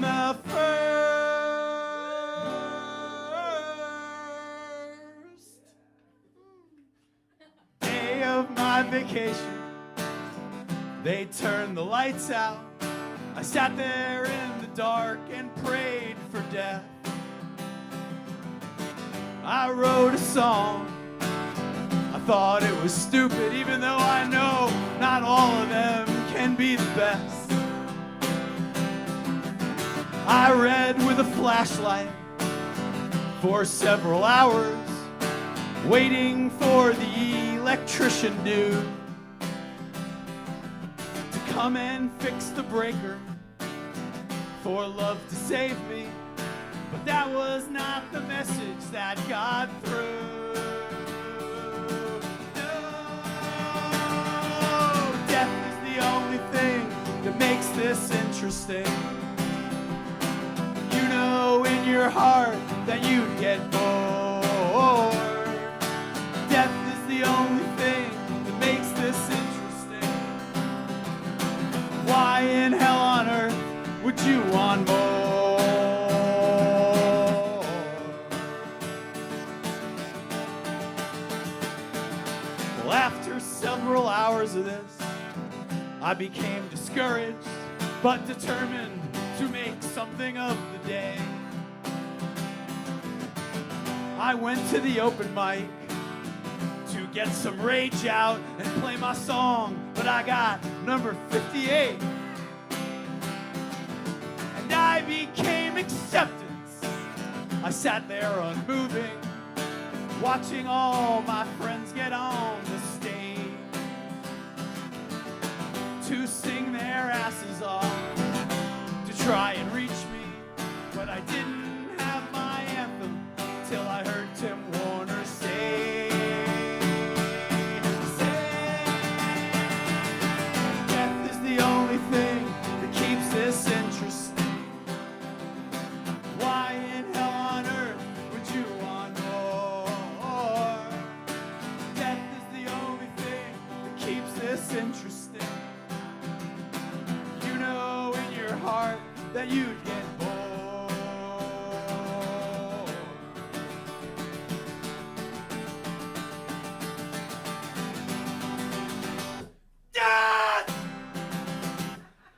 the first day of my vacation, they turned the lights out. I sat there in the dark and prayed for death. I wrote a song. I thought it was stupid, even though I know not all of them can be the best. I read with a flashlight for several hours, waiting for the electrician dude to come and fix the breaker for love to save me. But that was not the message that got through. No, death is the only thing that makes this interesting. You know in your heart that you'd get bored. Death is the only thing that makes this interesting. Why in hell on earth would you want more? Well, after several hours of this, I became discouraged, but determined to make something of the day. I went to the open mic to get some rage out and play my song, but I got number 58. And I became acceptance. I sat there unmoving, watching all my friends get on the stage to sing their asses off, to try and reach me, but I didn't have my anthem till I heard Tim Warner say, death is the only thing that keeps this interesting. Why in hell on earth would you want more? Death is the only thing that keeps this interesting. You know in your heart that you'd get bored. Dad!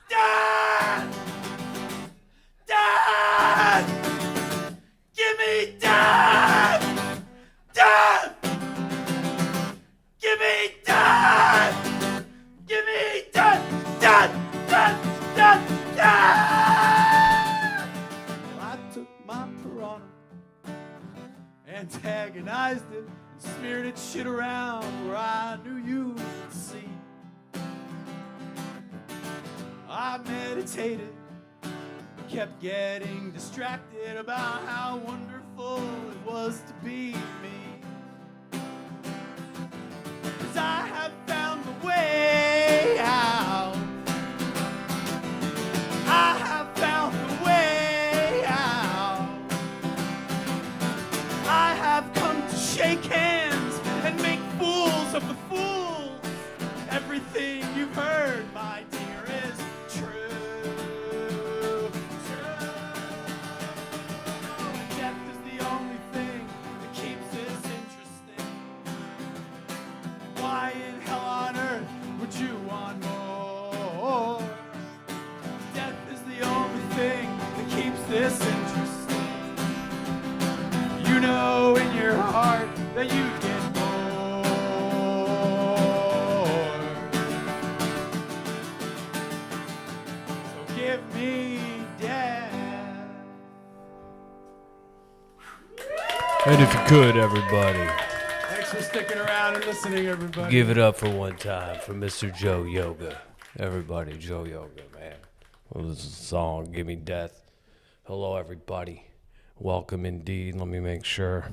Dad! Dad! Give me Dad! Dad! Give me Dad! Give me Dad! Dad! Dad! Dad! Dad! Well, I took my piranha, antagonized it, and smeared its shit around where I knew you would see. I meditated, but kept getting distracted about how wonderful it was to be me. 'Cause I have found the way out. I have found the way out. I have come to shake hands and make fools of the fools. Everything you've heard, my dear, is true. True. Death is the only thing that keeps this interesting. Why in hell on earth would you want more? Death is the only thing that keeps this interesting. You know in your heart that you get bored. So give me death. And if you could, everybody, Thanks for sticking around and listening, everybody. give it up for one time for Mr. Joe Yoga. Everybody, Joe Yoga, man. Well, this is a song, Give Me Death. Hello, everybody. Welcome indeed. Let me make sure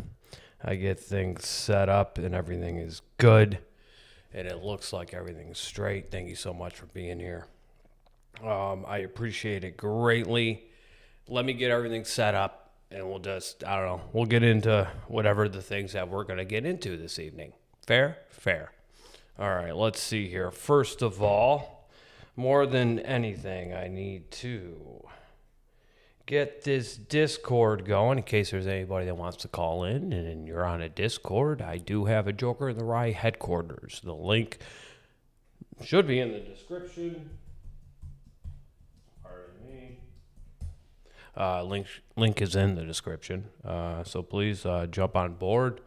I get things set up and everything is good. And it looks like everything's straight. Thank you so much for being here. I appreciate it greatly. Let me get everything set up. And we'll just, I don't know, we'll get into whatever the things that we're going to get into this evening. Fair? Fair. All right, let's see here. First of all, more than anything, I need to get this Discord going in case there's anybody that wants to call in and you're on a Discord. I do have a Joker in the Rye headquarters. The link should be in the description. Pardon me. Link is in the description. So please jump on board.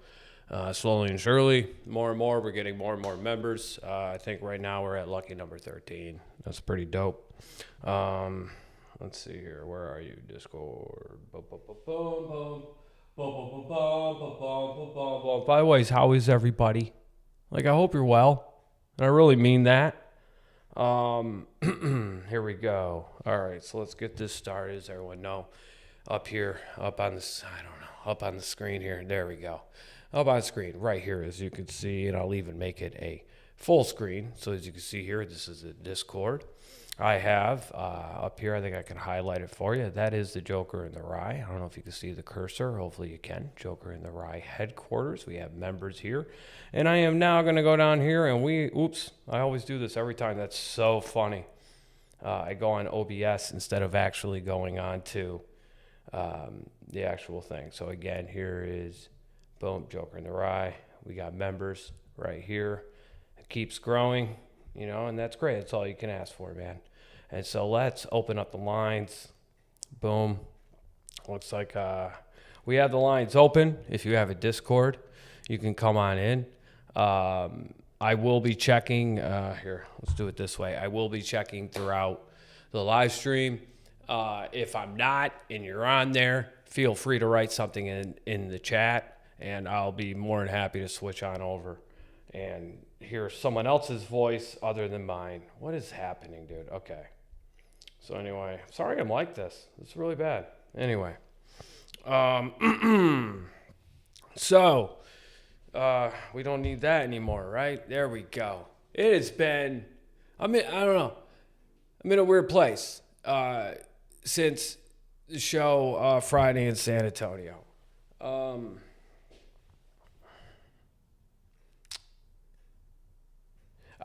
Slowly and surely, more and more, we're getting more and more members. I think right now we're at lucky number 13. That's pretty dope. Let's see here. Where are you, Discord? By the way, how is everybody? Like, I hope you're well. And I really mean that. Here we go. All right, so let's get this started. As everyone know, up here, up on this, I don't know, up on the screen here. There we go. Up on screen, right here, as you can see, and I'll even make it a full screen. So as you can see here, this is a Discord. I have up here, I think I can highlight it for you. That is the Joker in the Rye. I don't know if you can see the cursor. Hopefully you can. Joker in the Rye headquarters. We have members here. And I am now going to go down here and oops, I always do this every time. That's so funny. I go on OBS instead of actually going on to the actual thing. So again, here is, boom, Joker in the Rye. We got members right here. It keeps growing. You know, and that's great. That's all you can ask for, man. And so let's open up the lines. Boom. Looks like we have the lines open. If you have a Discord, you can come on in. I will be checking. Here, let's do it this way. I will be checking throughout the live stream. If I'm not and you're on there, feel free to write something in the chat, and I'll be more than happy to switch on over and hear someone else's voice other than mine. What is happening, dude? Okay. So anyway, sorry I'm like this. It's really bad. Anyway. So, we don't need that anymore, right? There we go. It has been, I don't know. I'm in a weird place since the show Friday in San Antonio.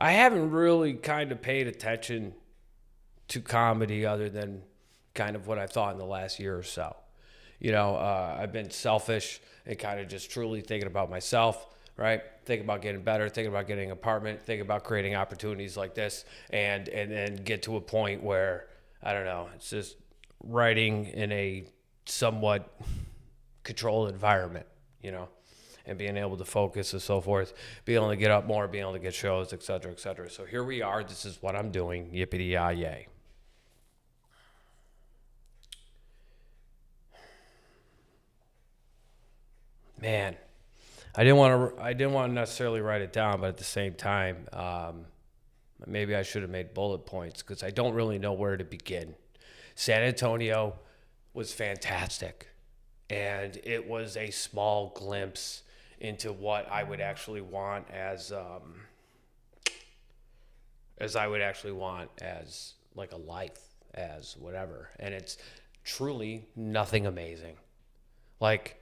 I haven't really kind of paid attention to comedy other than kind of what I thought in the last year or so. You know, I've been selfish and kind of just truly thinking about myself, right? Thinking about getting better, thinking about getting an apartment, thinking about creating opportunities like this, and then get to a point where, I don't know, it's just writing in a somewhat controlled environment, you know, and being able to focus and so forth, being able to get up more, being able to get shows, et cetera, et cetera. So here we are. This is what I'm doing. Yippity-yay. Man, I didn't want to necessarily write it down, but at the same time, maybe I should have made bullet points because I don't really know where to begin. San Antonio was fantastic, and it was a small glimpse into what I would actually want as like a life, as whatever. And it's truly nothing amazing. Like,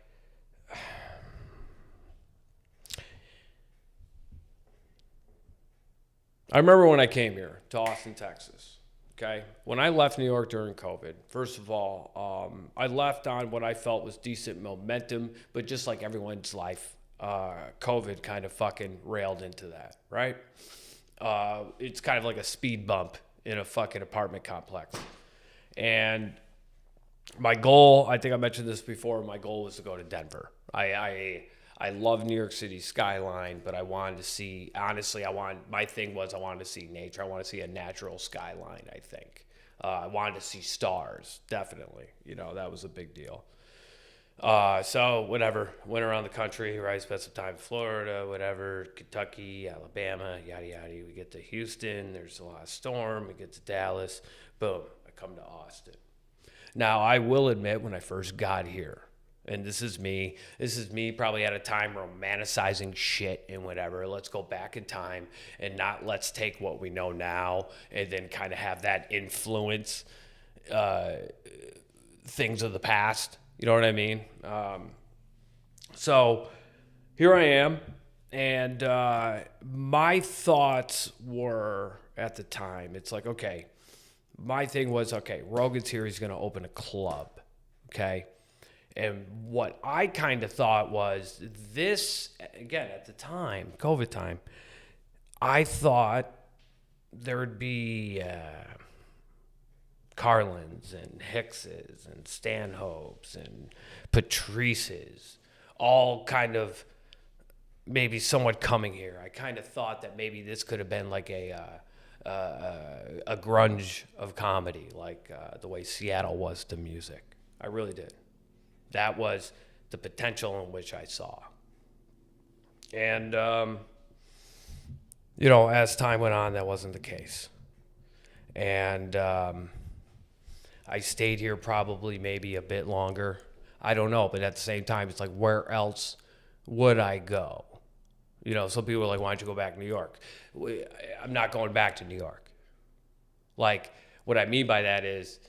I remember when I came here to Austin, Texas. Okay, when I left New York during COVID, first of all, I left on what I felt was decent momentum, but just like everyone's life, COVID kind of fucking railed into that, right? It's kind of like a speed bump in a fucking apartment complex. And my goal, I think I mentioned this before, my goal was to go to Denver. I love New York City skyline, but I wanted to see, honestly, my thing was I wanted to see nature. I want to see a natural skyline, I think. I wanted to see stars, definitely. You know, that was a big deal. So whatever, went around the country, right? Spent some time in Florida, whatever, Kentucky, Alabama, yada, yada. We get to Houston, there's a lot of storm. We get to Dallas, boom, I come to Austin. Now, I will admit, when I first got here, and this is me probably at a time romanticizing shit and whatever. Let's go back in time and not let's take what we know now and then kind of have that influence things of the past. You know what I mean? So here I am. And my thoughts were at the time, it's like, okay, my thing was, okay, Rogan's here. He's going to open a club. Okay. And what I kind of thought was this, again, at the time, COVID time, I thought there would be Carlins and Hickses and Stanhopes and Patrices all kind of maybe somewhat coming here. I kind of thought that maybe this could have been like a grunge of comedy, like the way Seattle was to music. I really did. That was the potential in which I saw. And, as time went on, that wasn't the case. And I stayed here probably maybe a bit longer. I don't know, but at the same time, it's like, where else would I go? Some people are like, why don't you go back to New York? I'm not going back to New York. Like, what I mean by that is,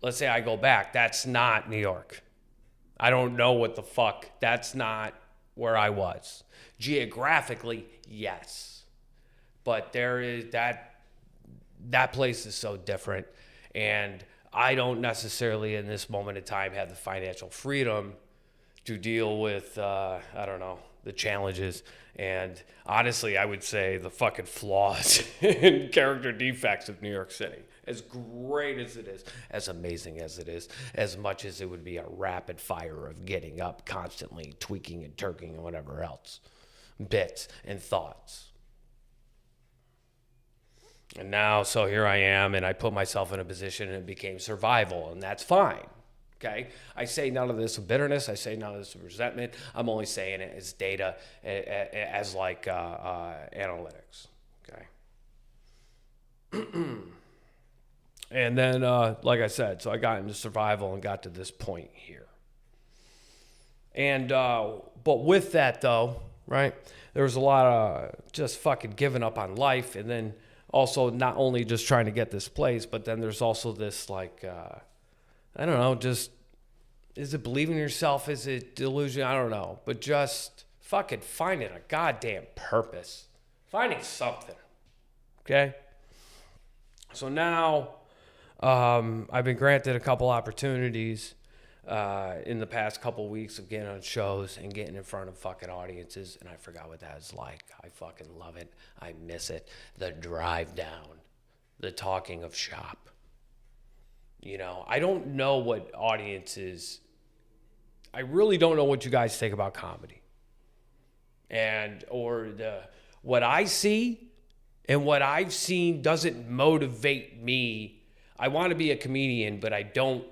let's say I go back, that's not New York. I don't know what the fuck. That's not where I was. Geographically, yes. But there is that place is so different. And I don't necessarily in this moment in time have the financial freedom to deal with, the challenges. And honestly, I would say the fucking flaws and character defects of New York City. As great as it is, as amazing as it is, as much as it would be a rapid fire of getting up constantly, tweaking and turking and whatever else, bits and thoughts. And now, so here I am, and I put myself in a position and it became survival, and that's fine. Okay, I say none of this with bitterness. I say none of this with resentment. I'm only saying it as data, as like analytics. Okay. And then, like I said, so I got into survival and got to this point here. And but with that though, right? There was a lot of just fucking giving up on life, and then also not only just trying to get this place, but then there's also this like. I don't know, just, is it believing in yourself? Is it delusion? I don't know. But just fucking finding a goddamn purpose. Finding something. Okay? So now, I've been granted a couple opportunities in the past couple weeks of getting on shows and getting in front of fucking audiences, and I forgot what that is like. I fucking love it. I miss it. The drive down. The talking of shop. I don't know what audiences, I really don't know what you guys think about comedy. What I see and what I've seen doesn't motivate me. I want to be a comedian, but I don't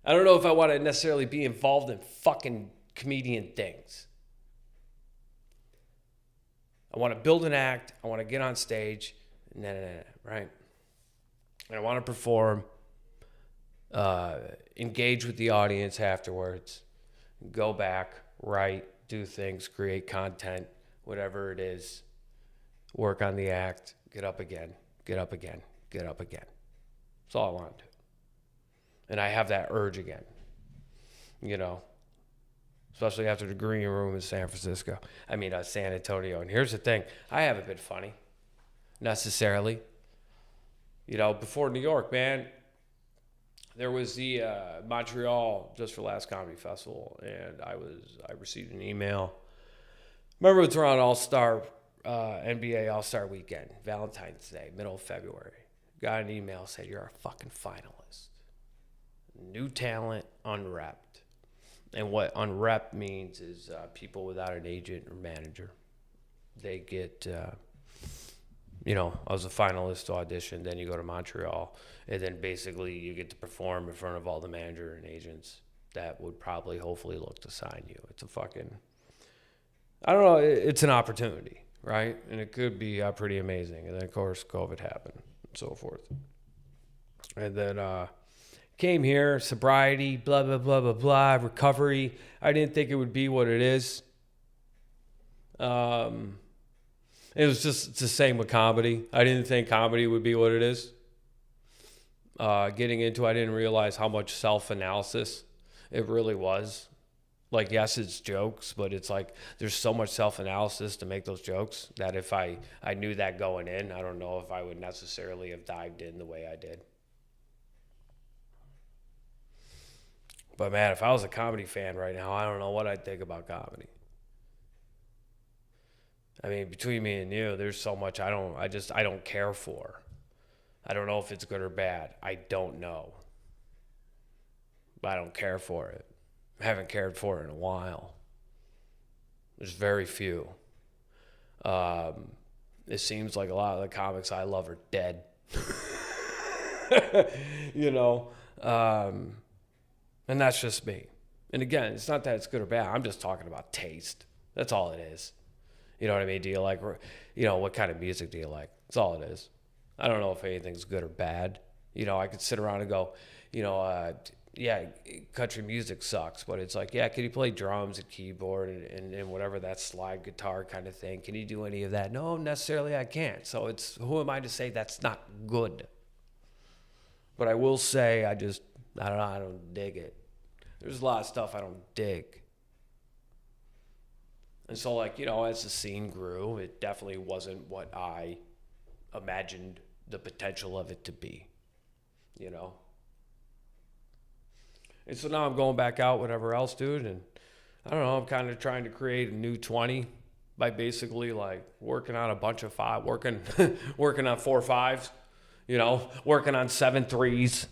know if I want to necessarily be involved in fucking comedian things. I want to build an act. I want to get on stage. Right? And I want to perform, engage with the audience afterwards, go back, write, do things, create content, whatever it is, work on the act, get up again, get up again, get up again. That's all I want to do. And I have that urge again, especially after the green room in San Antonio. And here's the thing, I haven't been funny, necessarily. Before New York, man, there was the Montreal Just for Laughs Comedy Festival, and I received an email. Remember, it's around All-Star, NBA All-Star Weekend, Valentine's Day, middle of February. Got an email, said, you're a fucking finalist. New talent, unrepped. And what unrepped means is people without an agent or manager. They get... I was a finalist to audition, then you go to Montreal, and then basically you get to perform in front of all the manager and agents that would probably, hopefully, look to sign you. It's a fucking, I don't know, it's an opportunity, right? And it could be pretty amazing. And then, of course, COVID happened and so forth. And then came here, sobriety, blah, blah, blah, blah, blah, recovery. I didn't think it would be what it is. It was just the same with comedy. I didn't think comedy would be what it is. Getting into it, I didn't realize how much self-analysis it really was. Like, yes, it's jokes, but it's like there's so much self-analysis to make those jokes that if I knew that going in, I don't know if I would necessarily have dived in the way I did. But man, if I was a comedy fan right now, I don't know what I'd think about comedy. I mean, between me and you, there's so much I don't care for. I don't know if it's good or bad. I don't know. But I don't care for it. I haven't cared for it in a while. There's very few. It seems like a lot of the comics I love are dead. You know? And that's just me. And again, it's not that it's good or bad. I'm just talking about taste. That's all it is. You know what I mean? Do you like, you know, what kind of music do you like? That's all it is. I don't know if anything's good or bad. You know, I could sit around and go, you know, yeah, country music sucks, but it's like, yeah, can you play drums and keyboard and whatever, that slide guitar kind of thing? Can you do any of that? No, necessarily I can't. So it's, who am I to say that's not good? But I will say, I don't know, I don't dig it. There's a lot of stuff I don't dig. And so, like, you know, as the scene grew, it definitely wasn't what I imagined the potential of it to be, you know? And so now I'm going back out, whatever else, dude, and I don't know, I'm kind of trying to create a new 20 by basically, like, working on a bunch of working on 4 5s, you know, working on 7 3s.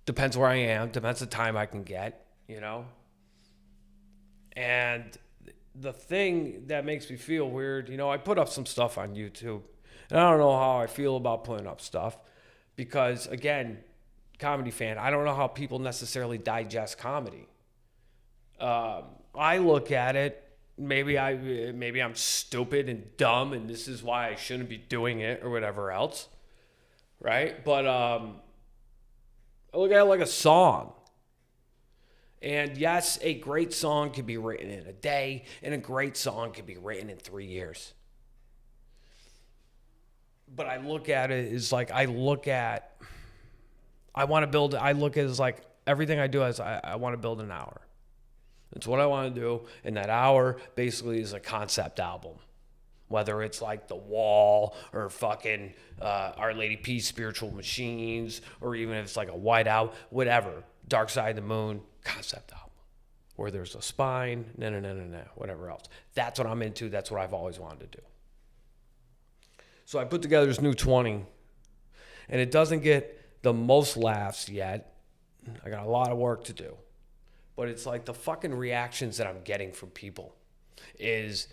Depends where I am, depends the time I can get, you know? And the thing that makes me feel weird, you know, I put up some stuff on YouTube, and I don't know how I feel about putting up stuff because, again, comedy fan, I don't know how people necessarily digest comedy. I look at it, maybe I'm stupid and dumb, and this is why I shouldn't be doing it or whatever else, right? But I look at it like a song. And yes, a great song can be written in a day, and a great song can be written in 3 years. But I look at it as like, I look at it as like everything I do is I want to build an hour. That's what I want to do. And that hour basically is a concept album. Whether it's like The Wall or fucking Our Lady Peace, Spiritual Machines, or even if it's like a Whiteout, whatever, Dark Side of the Moon, concept album. Where there's a spine, whatever else. That's what I'm into. That's what I've always wanted to do. So I put together this new 20, and it doesn't get the most laughs yet. I got a lot of work to do. But it's like the fucking reactions that I'm getting from people is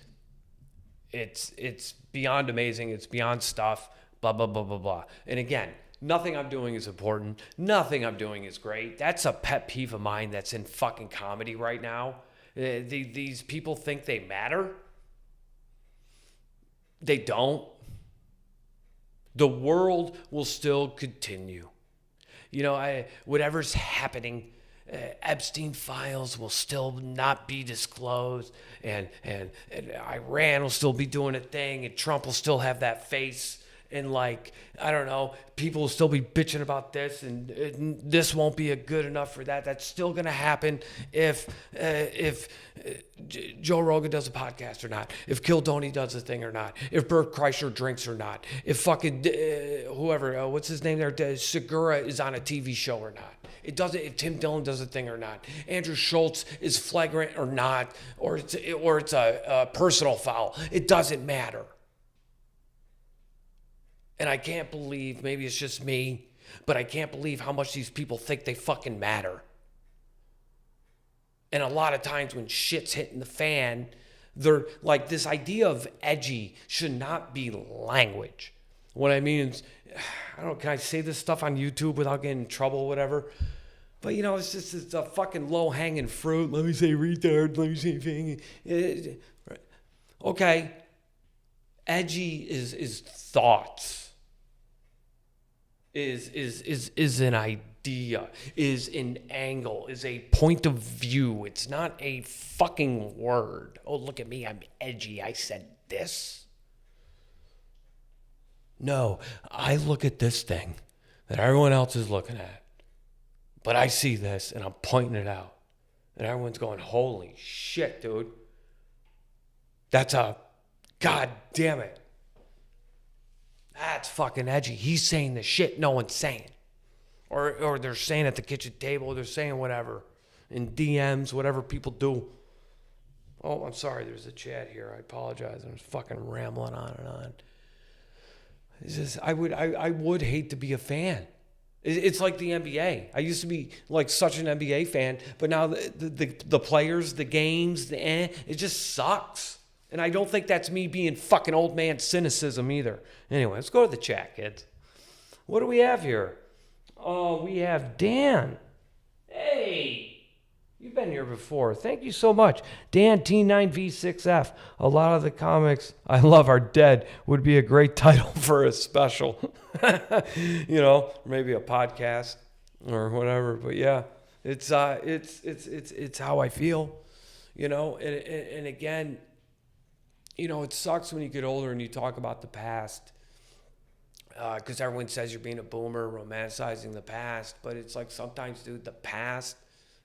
it's beyond amazing. It's beyond stuff, blah, blah, blah, blah, blah. And again, nothing I'm doing is important. Nothing I'm doing is great. That's a pet peeve of mine that's in fucking comedy right now. These people think they matter. They don't. The world will still continue. You know, whatever's happening, Epstein files will still not be disclosed, and Iran will still be doing a thing, and Trump will still have that face, and like, I don't know, people will still be bitching about this, and this won't be good enough for that. That's still gonna happen if Joe Rogan does a podcast or not, if Kildoni does a thing or not, if Bert Kreischer drinks or not, if fucking whoever, what's his name there, Segura is on a TV show or not. It doesn't, if Tim Dillon does a thing or not, Andrew Schultz is flagrant or not, or it's a personal foul. It doesn't matter. And I can't believe, maybe it's just me, but I can't believe how much these people think they fucking matter. And a lot of times when shit's hitting the fan, they're like, this idea of edgy should not be language. What I mean is, I don't know, can I say this stuff on YouTube without getting in trouble or whatever? But, you know, it's a fucking low-hanging fruit. Let me say retard, let me say thing. Okay. Edgy is thoughts. Is an idea, is an angle, is a point of view. It's not a fucking word. Oh, look at me, I'm edgy, I said this. No, I look at this thing that everyone else is looking at, but I see this and I'm pointing it out. And everyone's going, holy shit, dude. That's a, god damn it. That's fucking edgy. He's saying the shit no one's saying. Or they're saying at the kitchen table, they're saying whatever. in DMs, whatever people do. Oh, I'm sorry. There's a chat here. I apologize. I'm fucking rambling on and on. It's just, I would hate to be a fan. It's like the NBA. I used to be like such an NBA fan, but now the players, the games, it just sucks. And I don't think that's me being fucking old man cynicism either. Anyway, let's go to the chat, kids. What do we have here? Oh, we have Dan. Hey. You've been here before. Thank you so much. Dan T9V6F. A lot of the comics I love are dead would be a great title for a special. Maybe a podcast or whatever. But yeah, it's how I feel. And again, it sucks when you get older and you talk about the past. Because everyone says you're being a boomer, romanticizing the past. But it's like sometimes, dude, the past,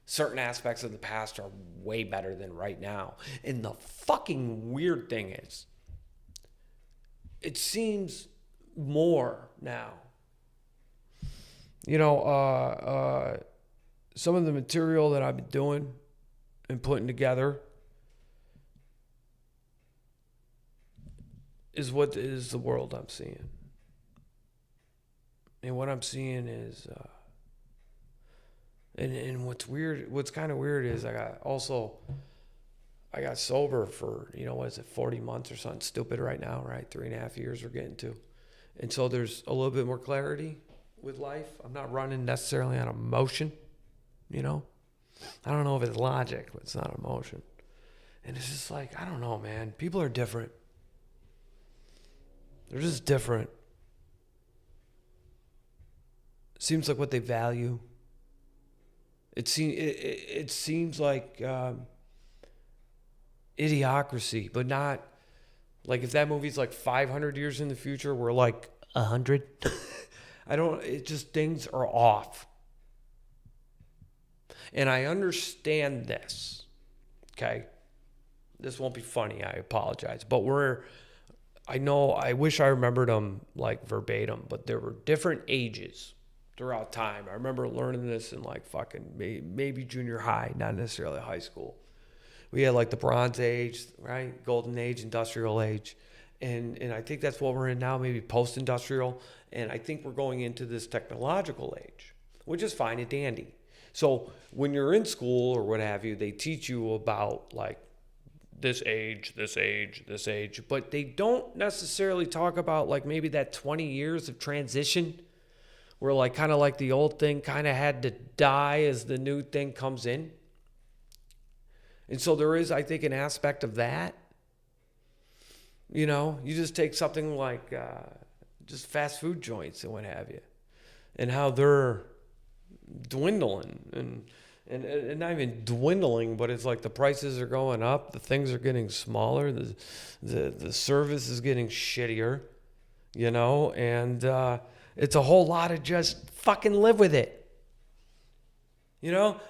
certain aspects of the past are way better than right now. And the fucking weird thing is, it seems more now. Some of the material that I've been doing and putting together is what is the world I'm seeing. And what I'm seeing is... And what's kind of weird is I got sober for, 40 months or something stupid right now, right? 3.5 years we're getting to. And so there's a little bit more clarity with life. I'm not running necessarily on emotion, I don't know if it's logic, but it's not emotion. And it's just like, I don't know, man. People are different. They're just different. Seems like what they value. It seems like idiocracy, but not like if that movie's like 500 years in the future, we're like 100. Things are off. And I understand this, okay? This won't be funny, I apologize. But I wish I remembered them like verbatim, but there were different ages throughout time. I remember learning this in like fucking maybe junior high, not necessarily high school. We had like the Bronze Age, right? Golden Age, Industrial Age. And I think that's what we're in now, maybe post-industrial. And I think we're going into this technological age, which is fine and dandy. So when you're in school or what have you, they teach you about like this age, but they don't necessarily talk about like maybe that 20 years of transition where like kind of like the old thing kind of had to die as the new thing comes in. And so there is, I think, an aspect of that. You just take something like just fast food joints and what have you, and how they're dwindling and not even dwindling, but it's like the prices are going up, the things are getting smaller, the service is getting shittier, and it's a whole lot of just fucking live with it. What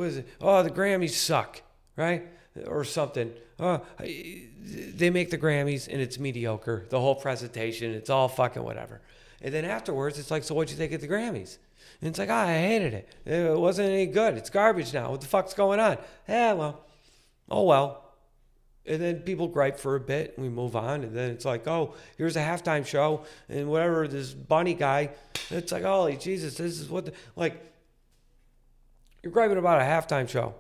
is it? Oh, the Grammys suck, right? Or something. They make the Grammys and it's mediocre. The whole presentation, it's all fucking whatever. And then afterwards, it's like, so what'd you think of the Grammys? And it's like, I hated it. It wasn't any good. It's garbage now. What the fuck's going on? Oh well. And then people gripe for a bit, and we move on. And then it's like, oh, here's a halftime show, and whatever, this bunny guy. It's like, holy Jesus, this is what, you're griping about a halftime show.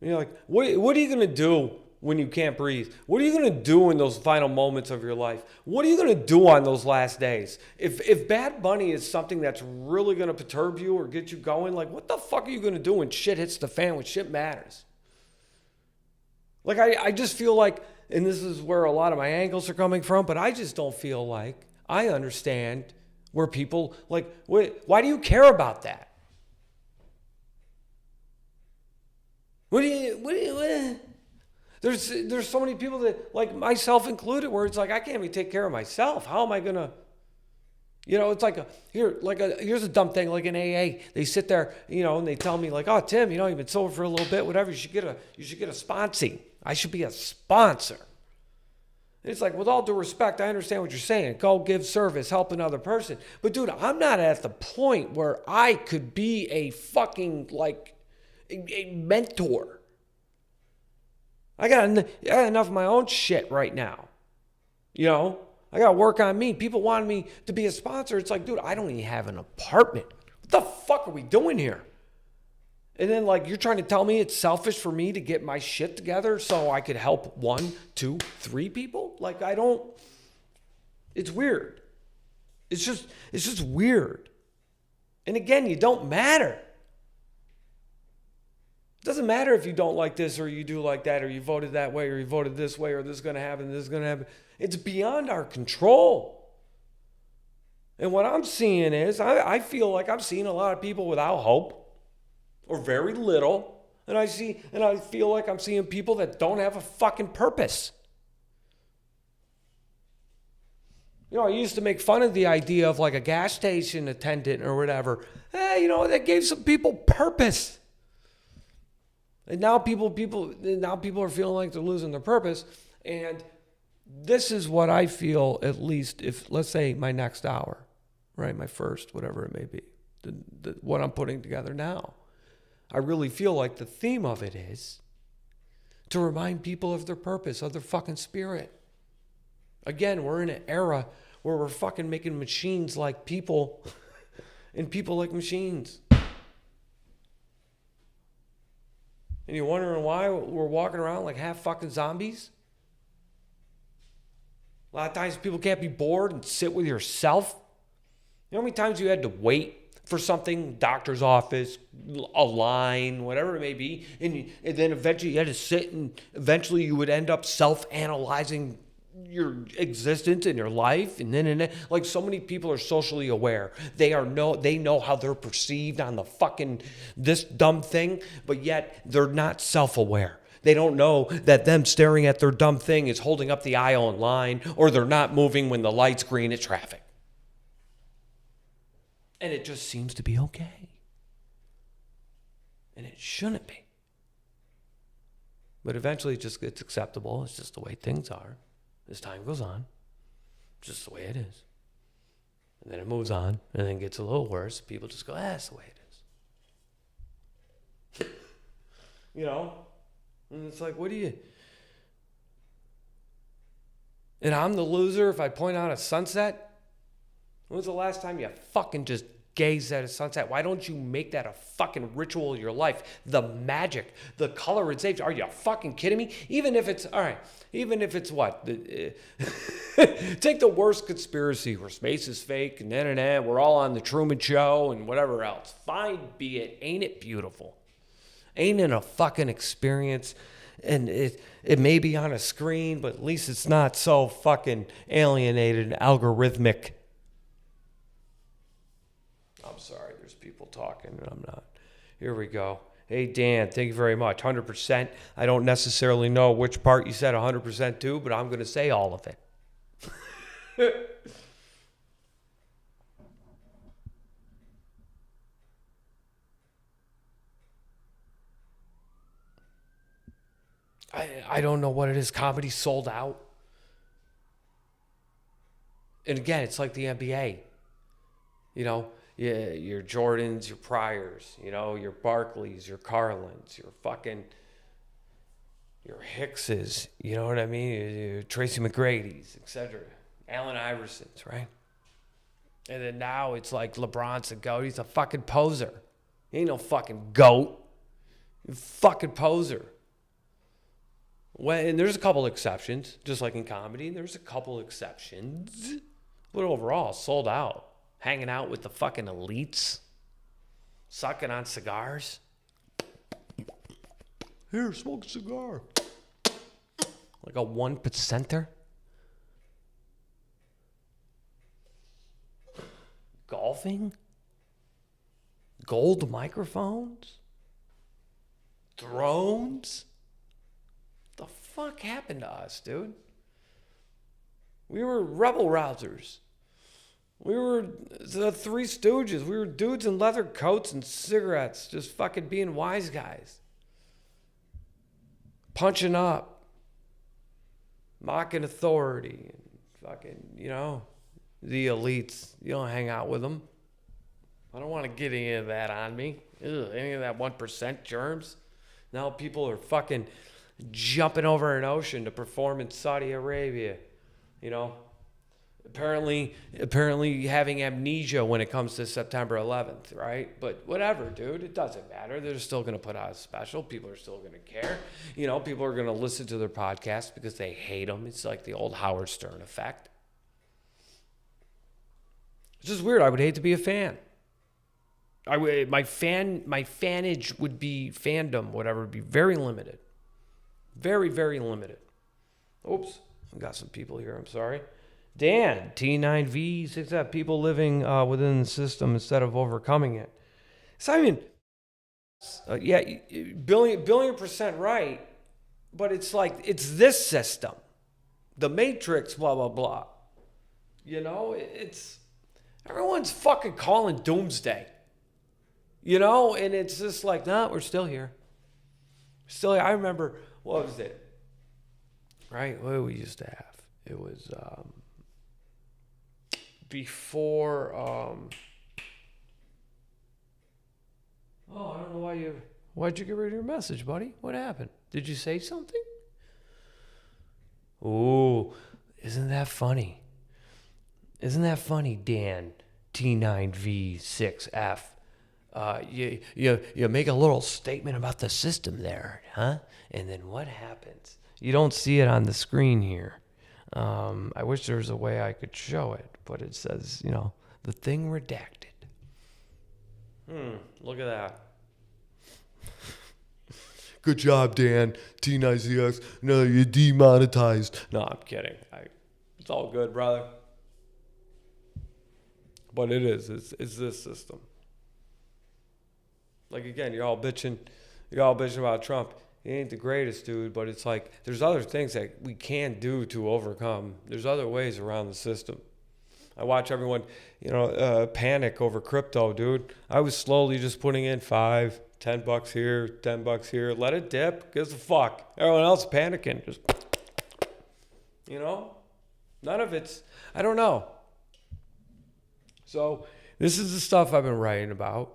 And you're like, what are you going to do when you can't breathe? What are you going to do in those final moments of your life? What are you going to do on those last days? If Bad Bunny is something that's really going to perturb you or get you going, like, what the fuck are you going to do when shit hits the fan, when shit matters? Like, I just feel like, and this is where a lot of my angles are coming from, but I just don't feel like I understand where people, like, why do you care about that? There's so many people that, like myself included, where it's like, I can't even take care of myself. How am I going to, it's like here's a dumb thing, like in AA, they sit there, and they tell me like, oh, Tim, you've been sober for a little bit, whatever, you should get a sponsee. I should be a sponsor. It's like, with all due respect, I understand what you're saying. Go give service, help another person. But dude, I'm not at the point where I could be a fucking, like, a mentor. I got enough of my own shit right now. You know, I got to work on me. People wanted me to be a sponsor. It's like, dude, I don't even have an apartment. What the fuck are we doing here? And then, like, you're trying to tell me it's selfish for me to get my shit together so I could help 1, 2, 3 people? Like, I don't. It's weird. It's just weird. And again, you don't matter. It doesn't matter if you don't like this or you do like that or you voted that way or you voted this way or this is going to happen, this is going to happen. It's beyond our control. And what I'm seeing is, I feel like I'm seeing a lot of people without hope or very little. And I feel like I'm seeing people that don't have a fucking purpose. You know, I used to make fun of the idea of like a gas station attendant or whatever. Hey, you know, that gave some people purpose. And now people are feeling like they're losing their purpose. And this is what I feel, at least if, let's say, my next hour, right? My first, whatever it may be, what I'm putting together now. I really feel like the theme of it is to remind people of their purpose, of their fucking spirit. Again, we're in an era where we're fucking making machines like people and people like machines. And you're wondering why we're walking around like half fucking zombies? A lot of times people can't be bored and sit with yourself. You know how many times you had to wait for something, doctor's office, a line, whatever it may be, and then eventually you had to sit and eventually you would end up self-analyzing your existence and your life, and then like so many people are socially aware. They know how they're perceived on the fucking this dumb thing, but yet they're not self-aware. They don't know that them staring at their dumb thing is holding up the aisle in line, or they're not moving when the light's green at traffic. And it just seems to be okay. And it shouldn't be. But eventually it just gets acceptable. It's just the way things are. As time goes on, it's just the way it is. And then it moves on, and then it gets a little worse. People just go, that's the way it is. You know? And it's like, what do you... And I'm the loser if I point out a sunset? When was the last time you fucking just gazed at a sunset? Why don't you make that a fucking ritual of your life? The magic, the color it saves. Are you fucking kidding me? Even if it's, all right, even if it's what? Take the worst conspiracy where space is fake and we're all on the Truman Show and whatever else. Fine be it. Ain't it beautiful? Ain't it a fucking experience? And it may be on a screen, but at least it's not so fucking alienated and algorithmic. I'm sorry, there's people talking and I'm not. Here we go. Hey, Dan, thank you very much. 100%. I don't necessarily know which part you said 100% to, but I'm going to say all of it. I don't know what it is. Comedy sold out. And again, it's like the NBA. You know, yeah, your Jordans, your Pryors, you know, your Barkleys, your Carlins, your Hickses, you know what I mean? Your Tracy McGrady's, etc. Allen Iversons, right? And then now it's like LeBron's a GOAT. He's a fucking poser. He ain't no fucking GOAT. He's a fucking poser. And there's a couple exceptions, just like in comedy. There's a couple exceptions. But overall, sold out. Hanging out with the fucking elites. Sucking on cigars. Here, smoke a cigar. Like a 1%er. Golfing. Gold microphones. Drones. What the fuck happened to us, dude? We were rebel rousers. We were the Three Stooges. We were dudes in leather coats and cigarettes, just fucking being wise guys. Punching up. mocking authority and fucking, the elites. You don't hang out with them. I don't want to get any of that on me. Ugh, any of that 1% germs. Now people are fucking jumping over an ocean to perform in Saudi Arabia. Apparently having amnesia when it comes to September 11th, right? But whatever, dude, it doesn't matter. They're still going to put out a special. People are still going to care. People are going to listen to their podcast because they hate them. It's like the old Howard Stern effect. It's just weird. I would hate to be a fan. My fanage would be fandom, whatever, would be very limited. Very, very limited. Oops, I got some people here. I'm sorry. Dan, T9V6F, people living within the system instead of overcoming it. Simon, billion percent right, but it's like, it's this system. The Matrix, blah, blah, blah. It's, everyone's fucking calling doomsday. And it's just like, nah, we're still here. Still here. I remember, what was it? Right, what did we used to have? It was, before, I don't know why'd you get rid of your message, buddy? What happened? Did you say something? Ooh, isn't that funny? Isn't that funny, Dan, T9V6F? You make a little statement about the system there, huh? And then what happens? You don't see it on the screen here. I wish there was a way I could show it, but it says, the thing redacted. Look at that. Good job, Dan. T9CX. No, you're demonetized. No, I'm kidding. It's all good, brother. But it is. It's this system. Like, again, you're all bitching about Trump. He ain't the greatest, dude, but it's like there's other things that we can do to overcome. There's other ways around the system. I watch everyone, panic over crypto, dude. I was slowly just putting in $5, $10 here, $10 here. Let it dip. Gives a fuck. Everyone else panicking. Just, none of it's, I don't know. So this is the stuff I've been writing about.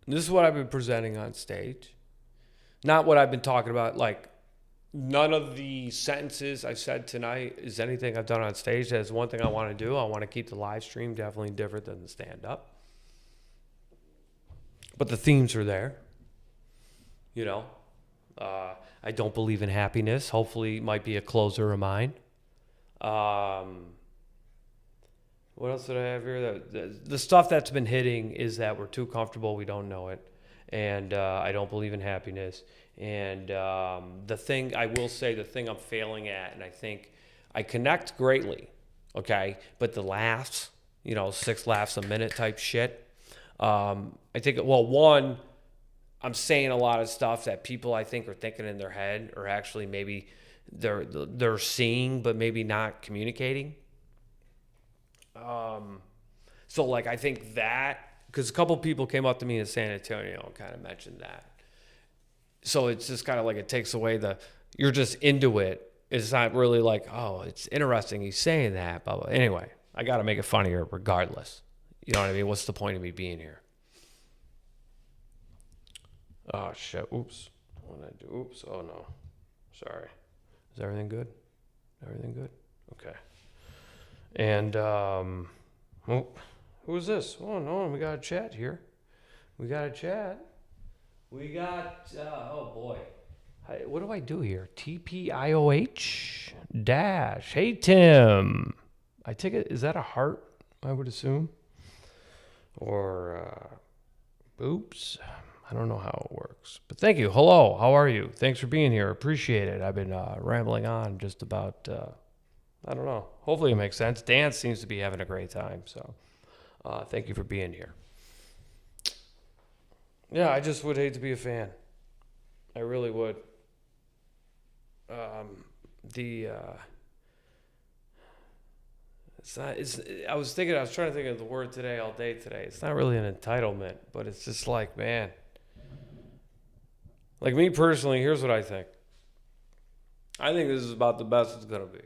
This is what I've been presenting on stage. Not what I've been talking about. Like, none of the sentences I've said tonight is anything I've done on stage. That's one thing I want to do. I want to keep the live stream definitely different than the stand-up. But the themes are there. I don't believe in happiness. Hopefully it might be a closer of mine. What else did I have here? The stuff that's been hitting is that we're too comfortable. We don't know it. And I don't believe in happiness. And the thing I'm failing at, and I think I connect greatly, okay? But the laughs, 6 laughs a minute type shit. I think, one, I'm saying a lot of stuff that people I think are thinking in their head, or actually maybe they're seeing, but maybe not communicating. So like, I think that, because a couple people came up to me in San Antonio and kind of mentioned that. So it's just kind of like, it takes away you're just into it. It's not really like, oh, it's interesting he's saying that, blah, blah. Anyway, I got to make it funnier regardless. You know what I mean? What's the point of me being here? Oh, shit. Oops. What did I do? Oops. Oh, no. Sorry. Is everything good? Everything good? Okay. And, who is this? Oh, no, we got a chat here. We got, oh, boy. What do I do here? TPIOH dash. Hey, Tim. I take it, is that a heart, I would assume? Or, oops. I don't know how it works. But thank you. Hello. How are you? Thanks for being here. Appreciate it. I've been rambling on just about, I don't know. Hopefully it makes sense. Dan seems to be having a great time. So thank you for being here. Yeah, I just would hate to be a fan. I really would. I was trying to think of the word today all day today. It's not really an entitlement, but it's just like, man. Like me personally, here's what I think. I think this is about the best it's going to be.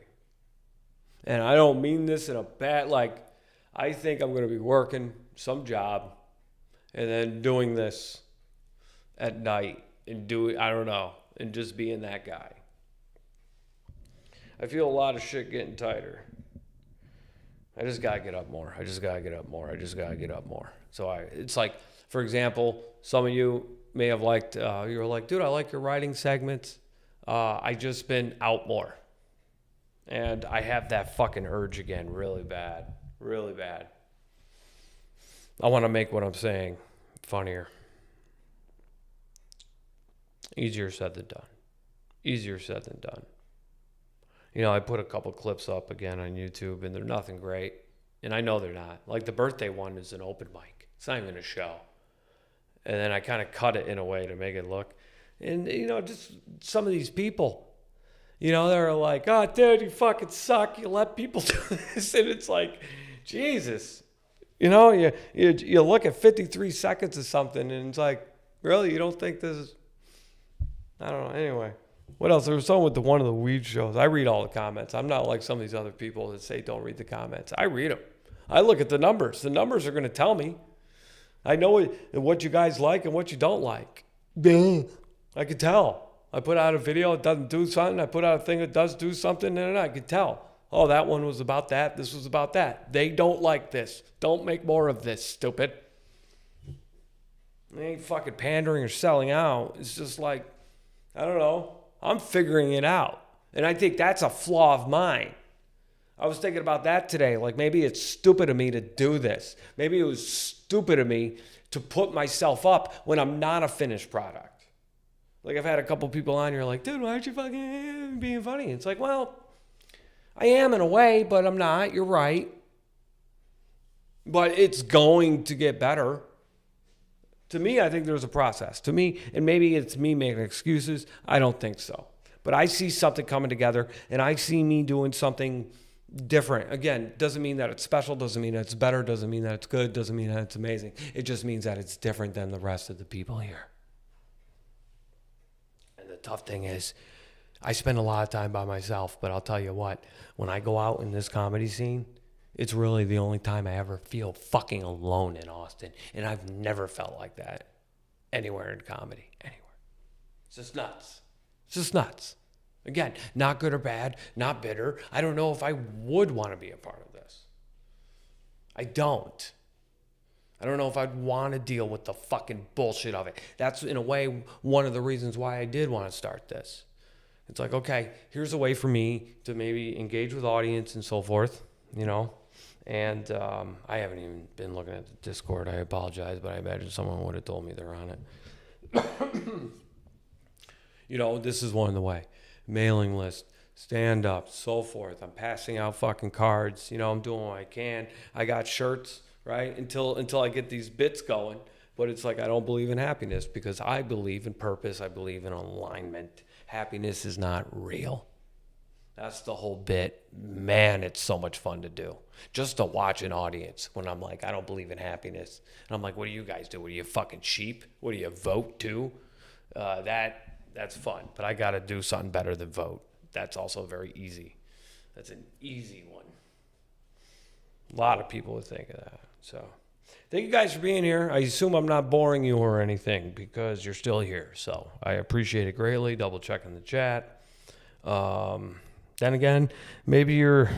And I don't mean this in a bad, like, I think I'm going to be working some job and then doing this at night and I don't know, and just being that guy. I feel a lot of shit getting tighter. I just got to get up more. So it's like, for example, some of you may have liked, you were like, dude, I like your writing segments. I just been out more. And I have that fucking urge again really bad. I want to make what I'm saying funnier. Easier said than done. You know, I put a couple clips up again on YouTube, and they're nothing great. And I know they're not. Like the birthday one is an open mic. It's not even a show. And then I kind of cut it in a way to make it look. And, you know, just some of these people, you know, they're like, oh, dude, you fucking suck. You let people do this. And it's like, Jesus. You know, you look at 53 seconds of something, and it's like, really? You don't think this is... I don't know. Anyway, what else? There was someone with one of the weed shows. I read all the comments. I'm not like some of these other people that say don't read the comments. I read them. I look at the numbers. The numbers are going to tell me. I know what you guys like and what you don't like. I could tell. I put out a video, it doesn't do something. I put out a thing that does do something, and I could tell. Oh, that one was about that. This was about that. They don't like this. Don't make more of this, stupid. They ain't fucking pandering or selling out. It's just like, I don't know. I'm figuring it out. And I think that's a flaw of mine. I was thinking about that today. Like, maybe it's stupid of me to do this. Maybe it was stupid of me to put myself up when I'm not a finished product. Like, I've had a couple people on here like, dude, why aren't you fucking being funny? It's like, well, I am in a way, but I'm not. You're right. But it's going to get better. To me, I think there's a process. To me, and maybe it's me making excuses. I don't think so. But I see something coming together, and I see me doing something different. Again, doesn't mean that it's special, doesn't mean that it's better, doesn't mean that it's good, doesn't mean that it's amazing. It just means that it's different than the rest of the people here. And the tough thing is, I spend a lot of time by myself, but I'll tell you what, when I go out in this comedy scene, it's really the only time I ever feel fucking alone in Austin. And I've never felt like that anywhere in comedy, anywhere. It's just nuts. Again, not good or bad, not bitter. I don't know if I would want to be a part of this. I don't know if I'd want to deal with the fucking bullshit of it. That's, in a way, one of the reasons why I did want to start this. It's like, okay, here's a way for me to maybe engage with audience and so forth, you know. And I haven't even been looking at the Discord. I apologize, but I imagine someone would have told me they're on it. You know, this is one of the way. Mailing list, stand up, so forth. I'm passing out fucking cards. You know, I'm doing what I can. I got shirts, right? Until I get these bits going. But it's like, I don't believe in happiness because I believe in purpose. I believe in alignment. Happiness is not real. That's the whole bit. Man, it's so much fun to do. Just to watch an audience when I'm like, I don't believe in happiness. And I'm like, what do you guys do? What are you, fucking sheep? What do you vote to? That's fun. But I got to do something better than vote. That's also very easy. That's an easy one. A lot of people would think of that. So thank you guys for being here. I assume I'm not boring you or anything because you're still here. So I appreciate it greatly. Double checking the chat. Then again, maybe you're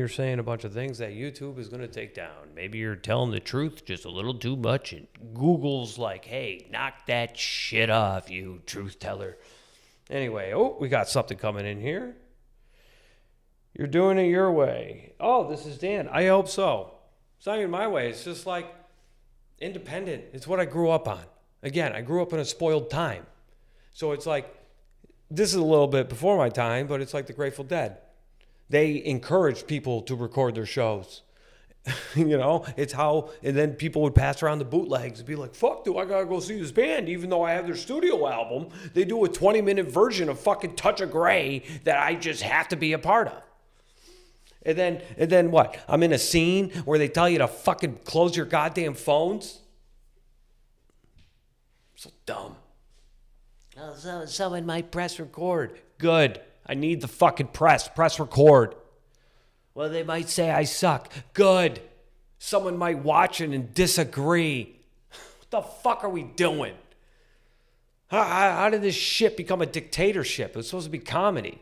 saying a bunch of things that YouTube is going to take down. Maybe you're telling the truth just a little too much, and Google's like, hey, knock that shit off, you truth teller. Anyway, we got something coming in here. You're doing it your way. Oh, this is Dan. I hope so. It's not even my way. It's just like independent. It's what I grew up on. Again, I grew up in a spoiled time. So it's like, this is a little bit before my time, but it's like the Grateful Dead. They encouraged people to record their shows. You know, it's how, and then people would pass around the bootlegs and be like, fuck, dude, I gotta go see this band. Even though I have their studio album, they do a 20-minute version of fucking Touch of Grey that I just have to be a part of. And then what? I'm in a scene where they tell you to fucking close your goddamn phones? So dumb. Oh, someone might press record. Good. I need the fucking press. Press record. Well, they might say I suck. Good. Someone might watch it and disagree. What the fuck are we doing? How did this shit become a dictatorship? It was supposed to be comedy.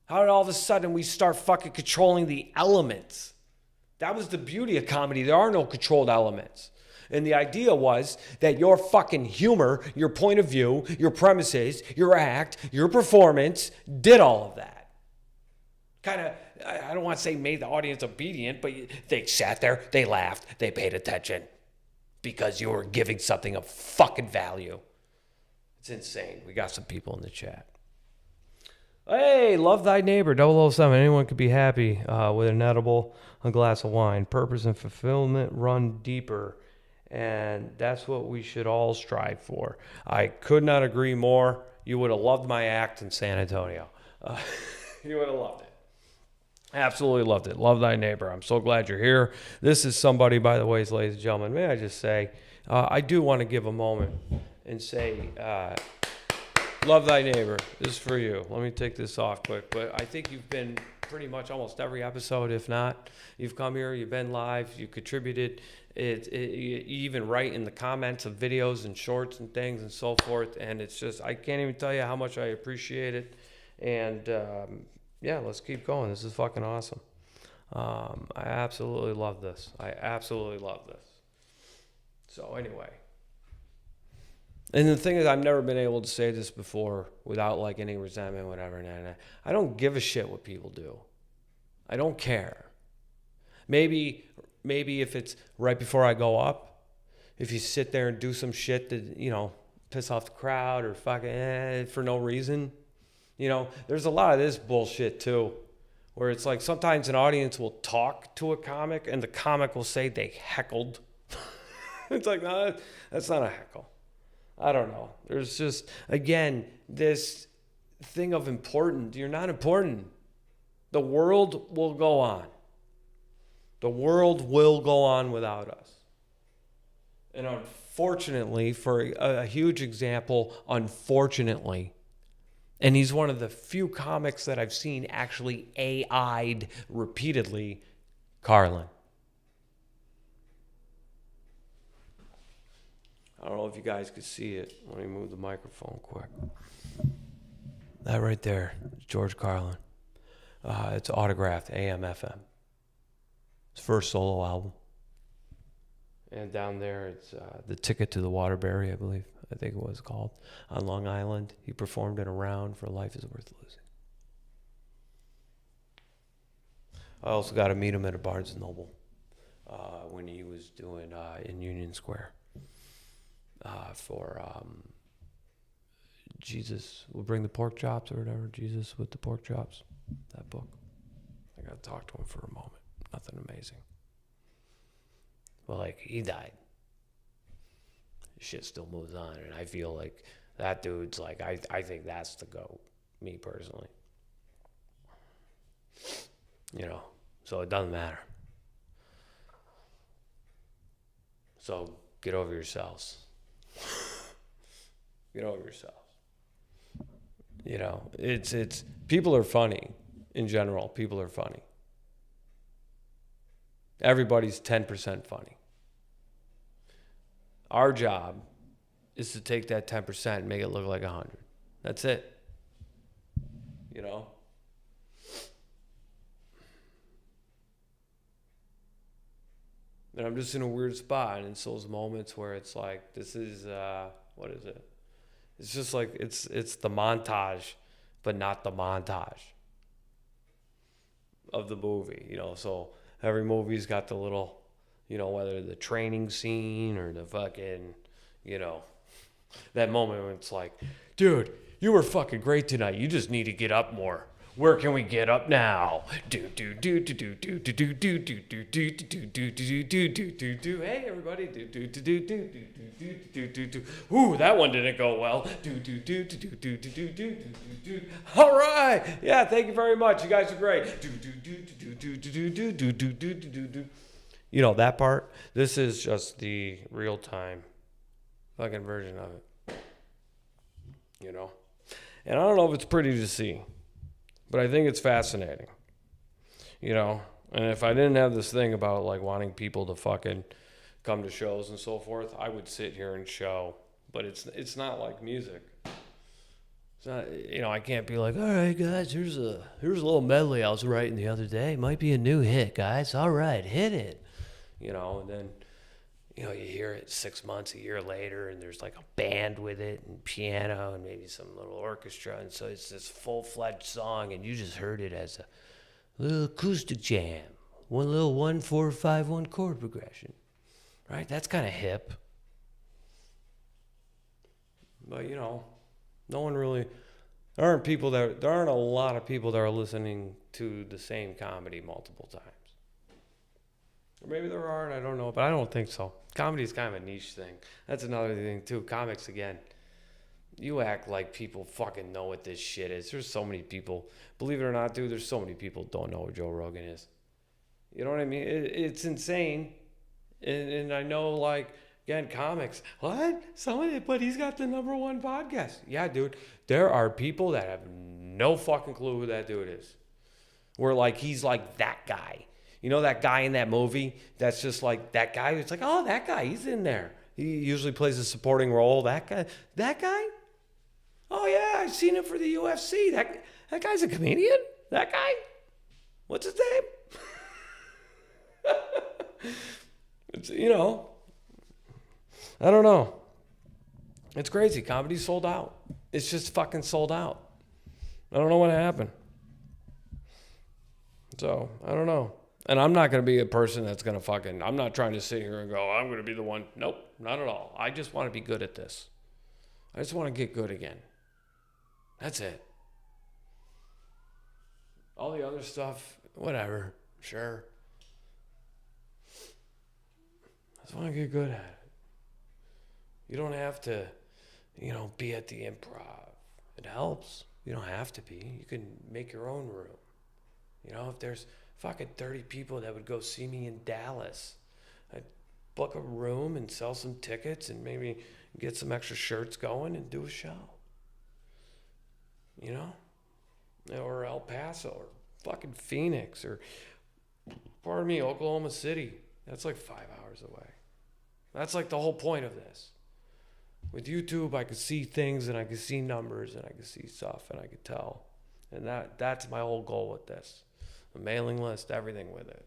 How did all of a sudden we start fucking controlling the elements? That was the beauty of comedy. There are no controlled elements. And the idea was that your fucking humor, your point of view, your premises, your act, your performance did all of that. Kind of, I don't want to say made the audience obedient, but they sat there, they laughed, they paid attention because you were giving something of fucking value. It's insane. We got some people in the chat. Hey, love thy neighbor, 007. Anyone could be happy with an edible, a glass of wine. Purpose and fulfillment run deeper. And that's what we should all strive for. I could not agree more. You would have loved my act in San Antonio. You would have loved it. Absolutely loved it. Love thy neighbor. I'm so glad you're here. This is somebody, by the way, ladies and gentlemen, may I just say, I do want to give a moment and say, love thy neighbor. This is for you. Let me take this off quick. But I think you've been pretty much almost every episode, if not. You've come here, you've been live, you contributed. You even write in the comments of videos and shorts and things and so forth. And it's just, I can't even tell you how much I appreciate it. And yeah, let's keep going. This is fucking awesome. I absolutely love this. I absolutely love this. So anyway. And the thing is, I've never been able to say this before without like any resentment, whatever. I don't give a shit what people do. I don't care. Maybe if it's right before I go up, if you sit there and do some shit that, you know, piss off the crowd or fucking for no reason. You know, there's a lot of this bullshit too, where it's like sometimes an audience will talk to a comic and the comic will say they heckled. It's like, no, that's not a heckle. I don't know. There's just, again, this thing of important. You're not important. The world will go on. The world will go on without us. And unfortunately, for a huge example, unfortunately, and he's one of the few comics that I've seen actually AI'd repeatedly, Carlin. I don't know if you guys could see it. Let me move the microphone quick. That right there is George Carlin. It's autographed, AM/FM. His first solo album. And down there, it's The Ticket to the Waterbury, I believe. I think it was called. On Long Island. He performed in a round for Life is Worth Losing. I also got to meet him at a Barnes & Noble when he was doing in Union Square. For Jesus Will Bring the Pork Chops or whatever. Jesus with the Pork Chops. That book. I got to talk to him for a moment. Nothing amazing. Well, like, he died. Shit still moves on. And I feel like that dude's like, I think that's the GOAT. Me personally. You know, so it doesn't matter. So get over yourselves. Get over yourselves. You know, it's people are funny in general. People are funny. Everybody's 10% funny. Our job is to take that 10% and make it look like 100. That's it. You know? And I'm just in a weird spot, and it's those moments where it's like, this is, what is it? It's just like, it's the montage, but not the montage of the movie, you know? So every movie's got the little, you know, whether the training scene or the fucking, you know, that moment when it's like, dude, you were fucking great tonight. You just need to get up more. Where can we get up now? Do do do do do do do do do do do do do do do do do do do. Hey everybody, do do do do do do do do do do. Ooh, that one didn't go well. Do do do do do do do do do do do. All right, yeah, thank you very much. You guys are great. Do do do do do do do do do do do do. You know that part. This is just the real time, fucking version of it. You know, and I don't know if it's pretty to see. But I think it's fascinating, you know. And if I didn't have this thing about like wanting people to fucking come to shows and so forth, I would sit here and show. But it's not like music. It's not, you know, I can't be like, all right, guys, here's a little medley I was writing the other day. Might be a new hit, guys. All right, hit it. You know, and then, you know, you hear it 6 months, a year later, and there's like a band with it and piano and maybe some little orchestra. And so it's this full-fledged song, and you just heard it as a little acoustic jam. One little 1-4-5-1 chord progression. Right? That's kind of hip. But, you know, no one really, there aren't a lot of people that are listening to the same comedy multiple times. Or maybe there are, and I don't know, but I don't think so. Comedy is kind of a niche thing. That's another thing, too. Comics, again, you act like people fucking know what this shit is. There's so many people, believe it or not, dude, there's so many people don't know what Joe Rogan is. You know what I mean? It's insane. And I know, like, again, comics. What? But he's got the #1 podcast. Yeah, dude. There are people that have no fucking clue who that dude is. Where, like, he's like that guy. You know that guy in that movie? That's just like that guy. It's like, oh, that guy. He's in there. He usually plays a supporting role. That guy? Oh, yeah. I've seen him for the UFC. That guy's a comedian? That guy? What's his name? It's, you know, I don't know. It's crazy. Comedy's sold out. It's just fucking sold out. I don't know what happened. So, I don't know. And I'm not going to be a person that's going to fucking, I'm not trying to sit here and go, I'm going to be the one. Nope, not at all. I just want to be good at this. I just want to get good again. That's it. All the other stuff, whatever, sure. I just want to get good at it. You don't have to, you know, be at the improv. It helps. You don't have to be. You can make your own room. You know, if there's fucking 30 people that would go see me in Dallas, I'd book a room and sell some tickets and maybe get some extra shirts going and do a show. You know? Or El Paso or fucking Phoenix or, pardon me, Oklahoma City. That's like 5 hours away. That's like the whole point of this. With YouTube, I could see things and I could see numbers and I could see stuff and I could tell. And that's my whole goal with this. A mailing list, everything with it.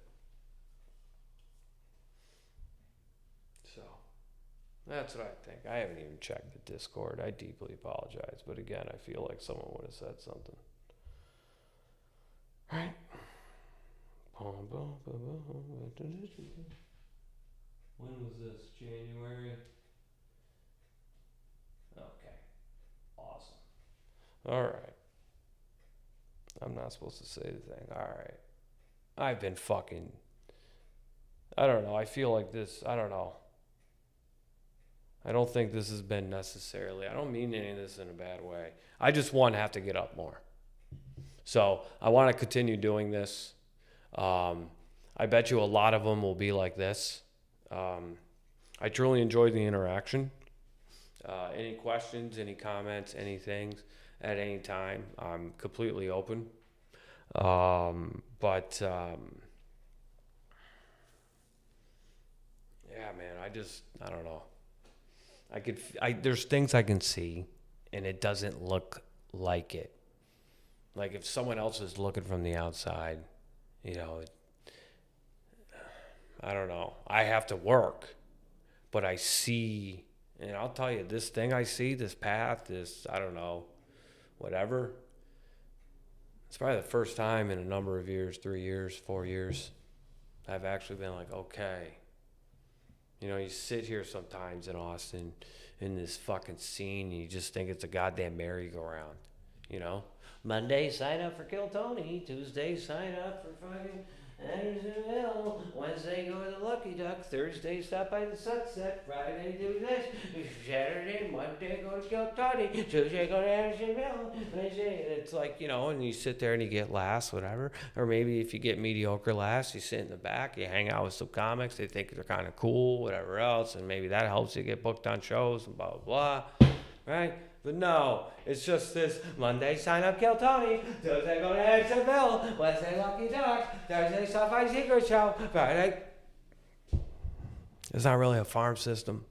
So, that's what I think. I haven't even checked the Discord. I deeply apologize. But again, I feel like someone would have said something. Right? When was this? January? Okay. Awesome. All right. I'm not supposed to say the thing. All right. I've been fucking, I don't know. I feel like this, I don't know. I don't think this has been necessarily, I don't mean any of this in a bad way. I just want to have to get up more. So I want to continue doing this. I bet you a lot of them will be like this. I truly enjoyed the interaction. Any questions, any comments, anything at any time, I'm completely open. Yeah, man, I don't know. There's things I can see, and it doesn't look like it. Like if someone else is looking from the outside, you know, I don't know. I have to work, but I see, and I'll tell you, this thing I see, this path, this, I don't know, whatever. It's probably the first time in a number of years, 3 years, 4 years, I've actually been like, okay. You know, you sit here sometimes in Austin in this fucking scene, and you just think it's a goddamn merry-go-round, you know? Monday, sign up for Kill Tony. Tuesday, sign up for fucking Andersonville. Wednesday, go to the Lucky Duck. Thursday, stop by the Sunset. Friday, do this. Saturday, Monday, go to Kill Tony. Tuesday, go to Andersonville. Wednesday, it's like, you know, and you sit there and you get laughs, whatever. Or maybe if you get mediocre laughs, you sit in the back, you hang out with some comics. They think they're kind of cool, whatever else. And maybe that helps you get booked on shows and blah, blah, blah. Right? But no, it's just this Monday sign up Kill Tony, Tuesday go to Edgsonville, Wednesday Lucky Duck, Thursday Sci-Fi Secret Show, Friday. It's not really a farm system,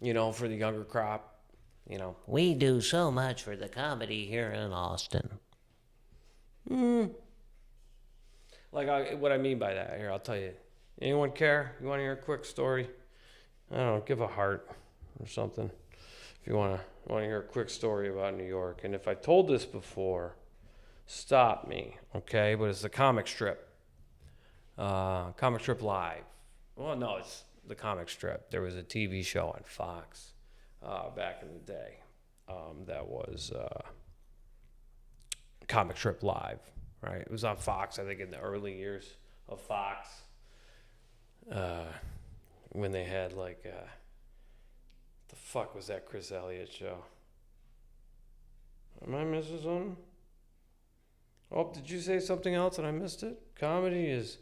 you know, for the younger crop. You know, We do so much for the comedy here in Austin. like what I mean by that. Here, I'll tell you. Anyone care? You want to hear a quick story? I don't know. Give a heart or something. If you want to hear a quick story about New York. And if I told this before, stop me, okay? But it's the comic strip. Comic strip live. Well, no, it's the comic strip. There was a TV show on Fox back in the day that was comic strip live, right? It was on Fox, I think, in the early years of Fox. When they had like the fuck was that Chris Elliott show? Am I missing something? Oh, did you say something else and I missed it? Comedy is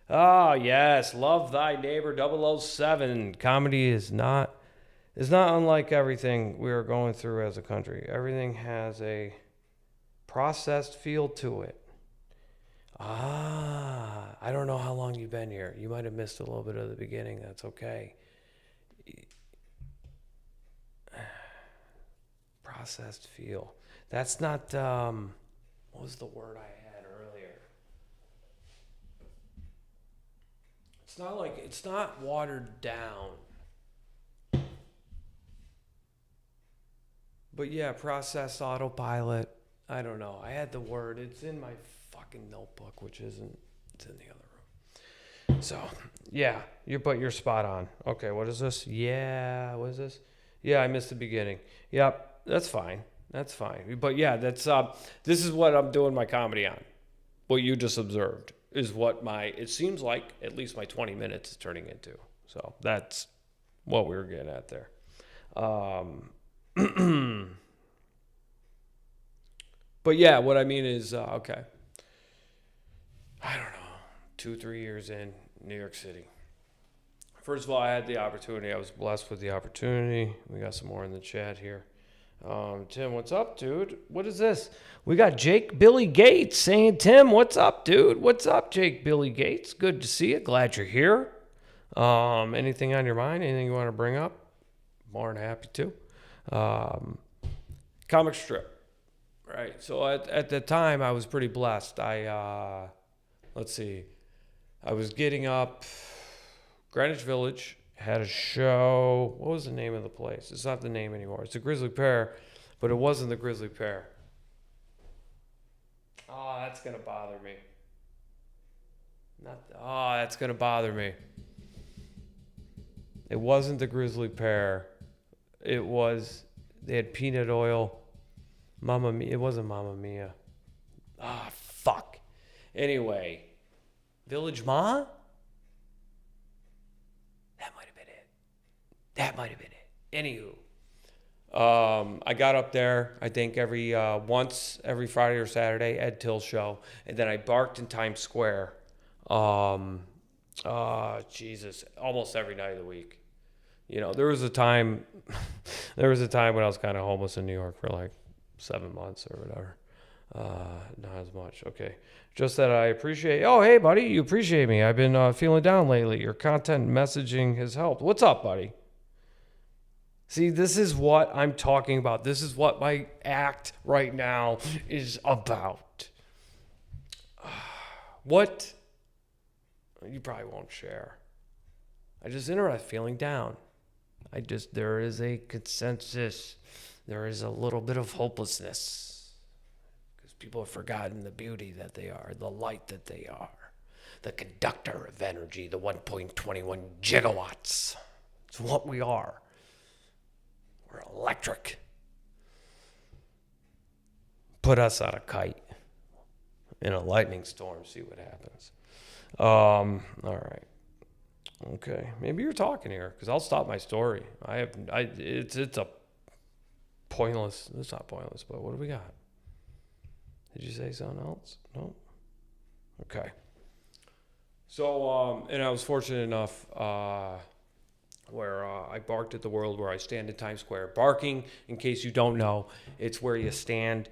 yes, Love Thy Neighbor 007. Comedy is not unlike everything we are going through as a country. Everything has a processed feel to it. I don't know how long you've been here. You might have missed a little bit of the beginning. That's okay. Processed feel. That's not, what was the word I had earlier? It's not watered down. But yeah, processed autopilot. I don't know. I had the word. It's in my fucking notebook, which isn't. It's in the other room. So yeah, you're spot on. Okay, what is this? Yeah, what is this? Yeah, I missed the beginning. Yep, that's fine. That's fine. But yeah, that's this is what I'm doing my comedy on. What you just observed is what it seems like at least my 20 minutes is turning into. So that's what we were getting at there. But yeah, what I mean is, okay. I don't know, 2-3 years in New York City. First of all, I had the opportunity. I was blessed with the opportunity. We got some more in the chat here. Tim, what's up, dude? What is this? We got Jake Billy Gates saying, Tim, what's up, dude? What's up, Jake Billy Gates? Good to see you. Glad you're here. Anything on your mind? Anything you want to bring up? More than happy to. Comic strip. Right. So at the time, I was pretty blessed. Let's see. I was getting up. Greenwich Village had a show. What was the name of the place? It's not the name anymore. It's a Grizzly Pear, but it wasn't the Grizzly Pear. Oh, that's going to bother me. That's going to bother me. It wasn't the Grizzly Pear. They had peanut oil. Mamma Mia. It wasn't Mamma Mia. Fuck. Anyway, Village Ma? That might have been it. Anywho, I got up there, I think every Friday or Saturday, Ed Till show, and then I barked in Times Square. Jesus, almost every night of the week. You know, there was a time when I was kind of homeless in New York for like 7 months or whatever. Not as much. Okay. Just that I appreciate. Oh, hey, buddy, you appreciate me. I've been feeling down lately. Your content messaging has helped. What's up, buddy? See, this is what I'm talking about. This is what my act right now is about. What? You probably won't share. I just ended up feeling down. There is a consensus. There is a little bit of hopelessness. Because people have forgotten the beauty that they are, the light that they are, the conductor of energy, the 1.21 gigawatts. It's what we are. We're electric. Put us on a kite in a lightning storm, see what happens. All right. Okay. Maybe you're talking here, because I'll stop my story. It's a pointless. It's not pointless, but what do we got? Did you say something else? No? Okay. So, and I was fortunate enough where I barked at the world, where I stand in Times Square. Barking, in case you don't know, it's where you stand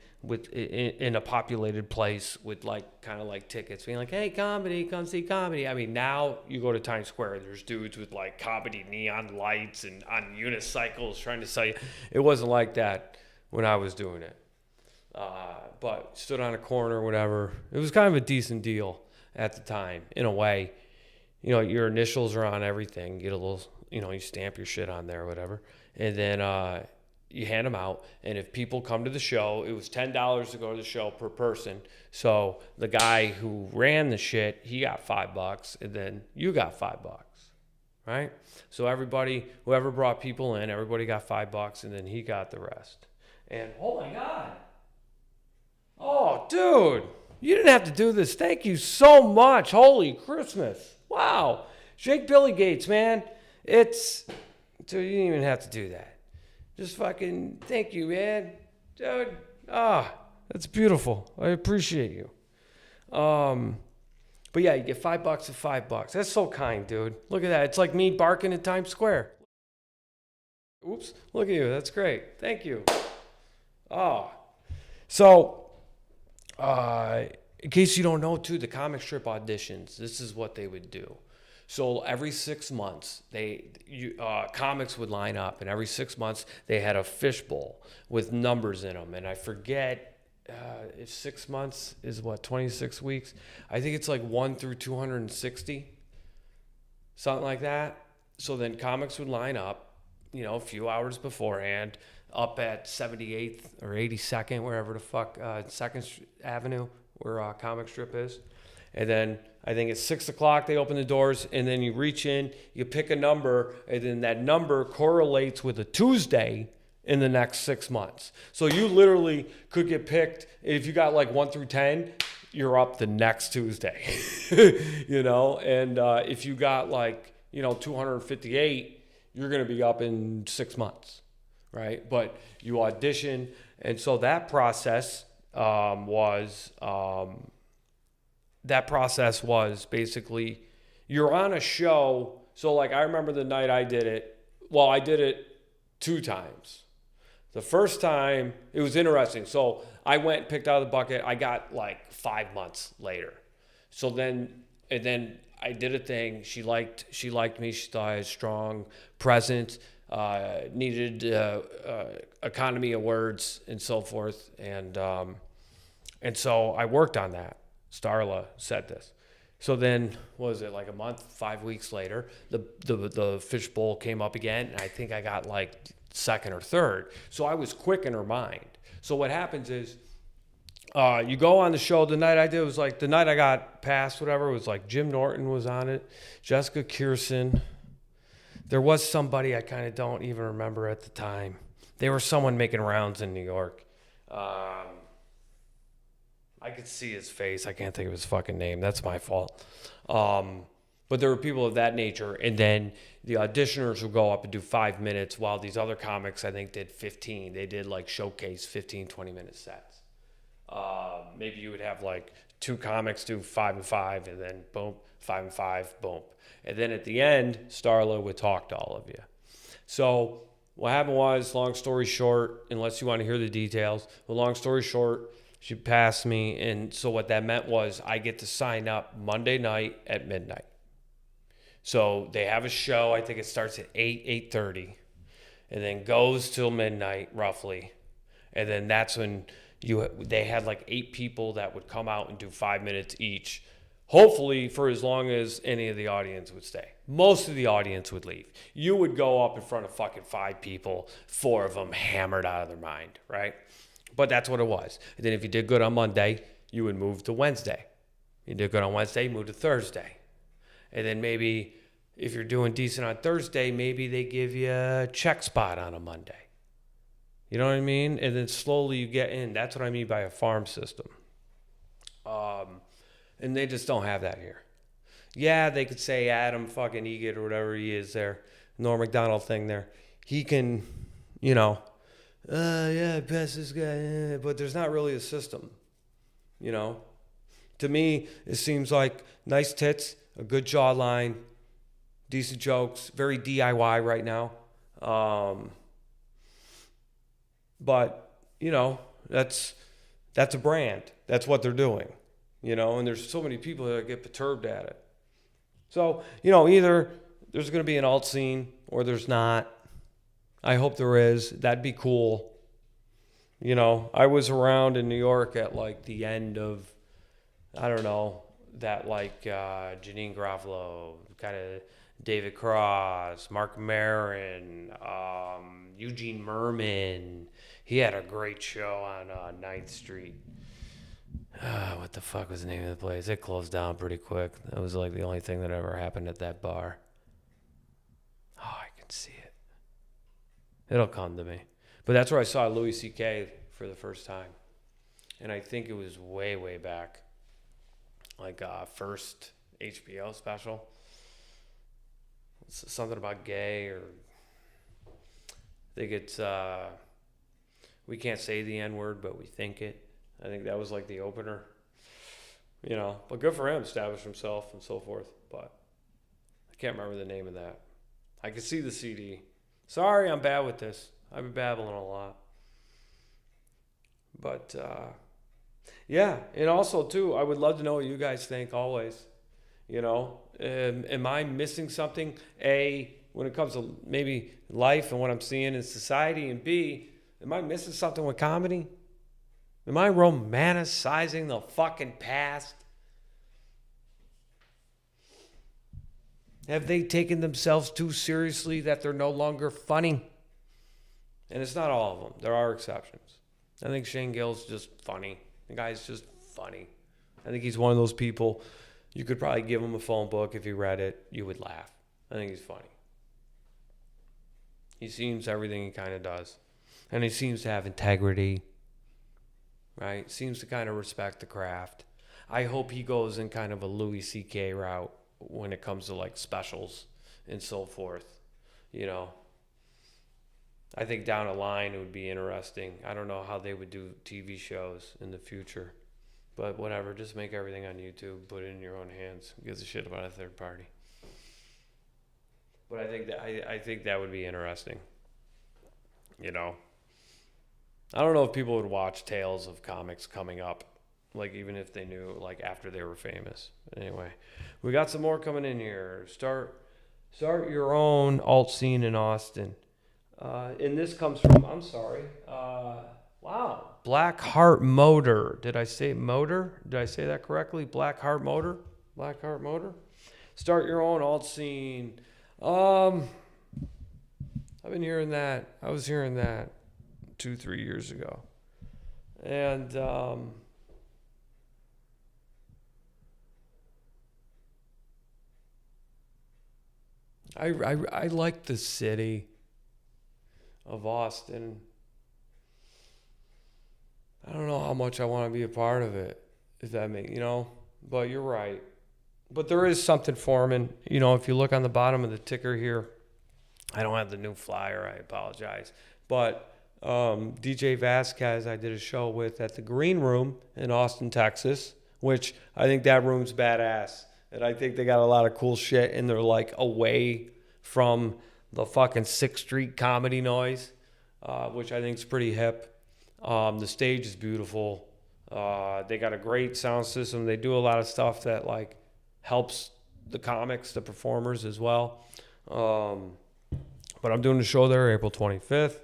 in a populated place with like kind of like tickets, being like, "Hey, comedy, come see comedy." I mean, now you go to Times Square, there's dudes with like comedy neon lights and on unicycles trying to sell you. It wasn't like that when I was doing it, but stood on a corner, whatever. It was kind of a decent deal at the time, in a way. You know, your initials are on everything. You get a little, you stamp your shit on there or whatever. And then you hand them out. And if people come to the show, it was $10 to go to the show per person. So the guy who ran the shit, he got $5. And then you got $5, right? So everybody, whoever brought people in, everybody got $5. And then he got the rest. And oh my God. Oh, dude. You didn't have to do this. Thank you so much. Holy Christmas. Wow. Jake Billy Gates, man. Dude, you didn't even have to do that. Just fucking thank you, man. Dude, that's beautiful. I appreciate you. But yeah, you get $5 at $5. That's so kind, dude. Look at that. It's like me barking at Times Square. Oops. Look at you. That's great. Thank you. So, in case you don't know, too, the comic strip auditions, this is what they would do. So every 6 months, comics would line up, and every 6 months they had a fishbowl with numbers in them. And I forget if 6 months is 26 weeks. I think it's like 1 through 260, something like that. So then comics would line up, a few hours beforehand, up at 78th or 82nd, wherever the fuck, 2nd Avenue, where comic strip is. And then I think it's 6 o'clock, they open the doors, and then you reach in, you pick a number, and then that number correlates with a Tuesday in the next 6 months. So you literally could get picked, if you got like 1 through 10, you're up the next Tuesday, and if you got like, 258, you're going to be up in 6 months, right? But you audition, and so that process was basically, you're on a show. So like, I remember the night I did it. Well, I did it 2 times. The first time, it was interesting. So I went and picked out of the bucket. I got like 5 months later. So then I did a thing. She liked me. She thought I had a strong presence, needed economy of words and so forth. And so I worked on that. Starla said this. So then, what was it, like a month, 5 weeks later, the fishbowl came up again, and I think I got like 2nd or 3rd. So I was quick in her mind. So what happens is, you go on the show. The night I did was like, the night I got passed, whatever, was like Jim Norton was on it, Jessica Kirson. There was somebody I kind of don't even remember at the time. They were someone making rounds in New York. I could see his face. I can't think of his fucking name. That's my fault. But there were people of that nature. And then the auditioners would go up and do 5 minutes, while these other comics, I think, did 15. They did like showcase 15, 20-minute sets. Maybe you would have like 2 comics do 5 and 5, and then boom, 5 and 5, boom. And then at the end, Starla would talk to all of you. So what happened was, long story short, unless you want to hear the details, but long story short, she passed me, and so what that meant was I get to sign up Monday night at midnight. So they have a show, I think it starts at 8:30, and then goes till midnight, roughly. And then that's when they had like 8 people that would come out and do 5 minutes each, hopefully for as long as any of the audience would stay. Most of the audience would leave. You would go up in front of fucking 5 people, 4 of them hammered out of their mind, right? But that's what it was. And then if you did good on Monday, you would move to Wednesday. You did good on Wednesday, you move to Thursday. And then maybe if you're doing decent on Thursday, maybe they give you a check spot on a Monday. You know what I mean? And then slowly you get in. That's what I mean by a farm system. And they just don't have that here. Yeah, they could say Adam fucking Egid or whatever he is there, Norm Macdonald thing there. He can, yeah, pass this guy, but there's not really a system, To me, it seems like nice tits, a good jawline, decent jokes, very DIY right now. But, you know, that's a brand. That's what they're doing, you know, and there's so many people that get perturbed at it. So, you know, either there's going to be an alt scene or there's not. I hope there is. That'd be cool. You know, I was around in New York at like the end of, I don't know, that like Janine Garofalo, kind of David Cross, Mark Maron, Eugene Merman. He had a great show on 9th Street. What the fuck was the name of the place? It closed down pretty quick. That was like the only thing that ever happened at that bar. Oh, I can see it. It'll come to me. But that's where I saw Louis C.K. for the first time. And I think it was way, way back. Like first HBO special. It's something about gay or... I think it's... we can't say the N-word, but we think it. I think that was like the opener. You know, but good for him, established himself and so forth. But I can't remember the name of that. I can see the CD. Sorry, I'm bad with this. I've been babbling a lot. But, yeah. And also, too, I would love to know what you guys think always. You know, am I missing something? A, when it comes to maybe life and what I'm seeing in society. And B, am I missing something with comedy? Am I romanticizing the fucking past? Have they taken themselves too seriously that they're no longer funny? And it's not all of them. There are exceptions. I think Shane Gill's just funny. The guy's just funny. I think he's one of those people, you could probably give him a phone book. If he read it, you would laugh. I think he's funny. He seems everything he kind of does. And he seems to have integrity. Right? Seems to kind of respect the craft. I hope he goes in kind of a Louis C.K. route when it comes to like specials and so forth. You know, I think down the line it would be interesting. I don't know how they would do TV shows in the future, but whatever. Just make everything on YouTube. Put it in your own hands. Who gives a shit about a third party? But I think that would be interesting. You know. I don't know if people would watch tales of comics coming up, like even if they knew, like after they were famous. Anyway, we got some more coming in here. Start your own alt scene in Austin. And this comes from, I'm sorry, wow, Black Heart Motor. Did I say motor? Did I say that correctly? Black Heart Motor? Black Heart Motor? Start your own alt scene. I've been hearing that. I was hearing that 2-3 years ago. And I like the city of Austin. I don't know how much I want to be a part of it, if that makes, you know, but you're right. But there is something forming. You know, if you look on the bottom of the ticker here, I don't have the new flyer, I apologize. But DJ Vasquez, I did a show with at the Green Room in Austin, Texas, which I think that room's badass. And I think they got a lot of cool shit, and they're like away from the fucking 6th Street comedy noise, which I think is pretty hip. The stage is beautiful. They got a great sound system. They do a lot of stuff that like helps the comics, the performers as well. But I'm doing a show there April 25th.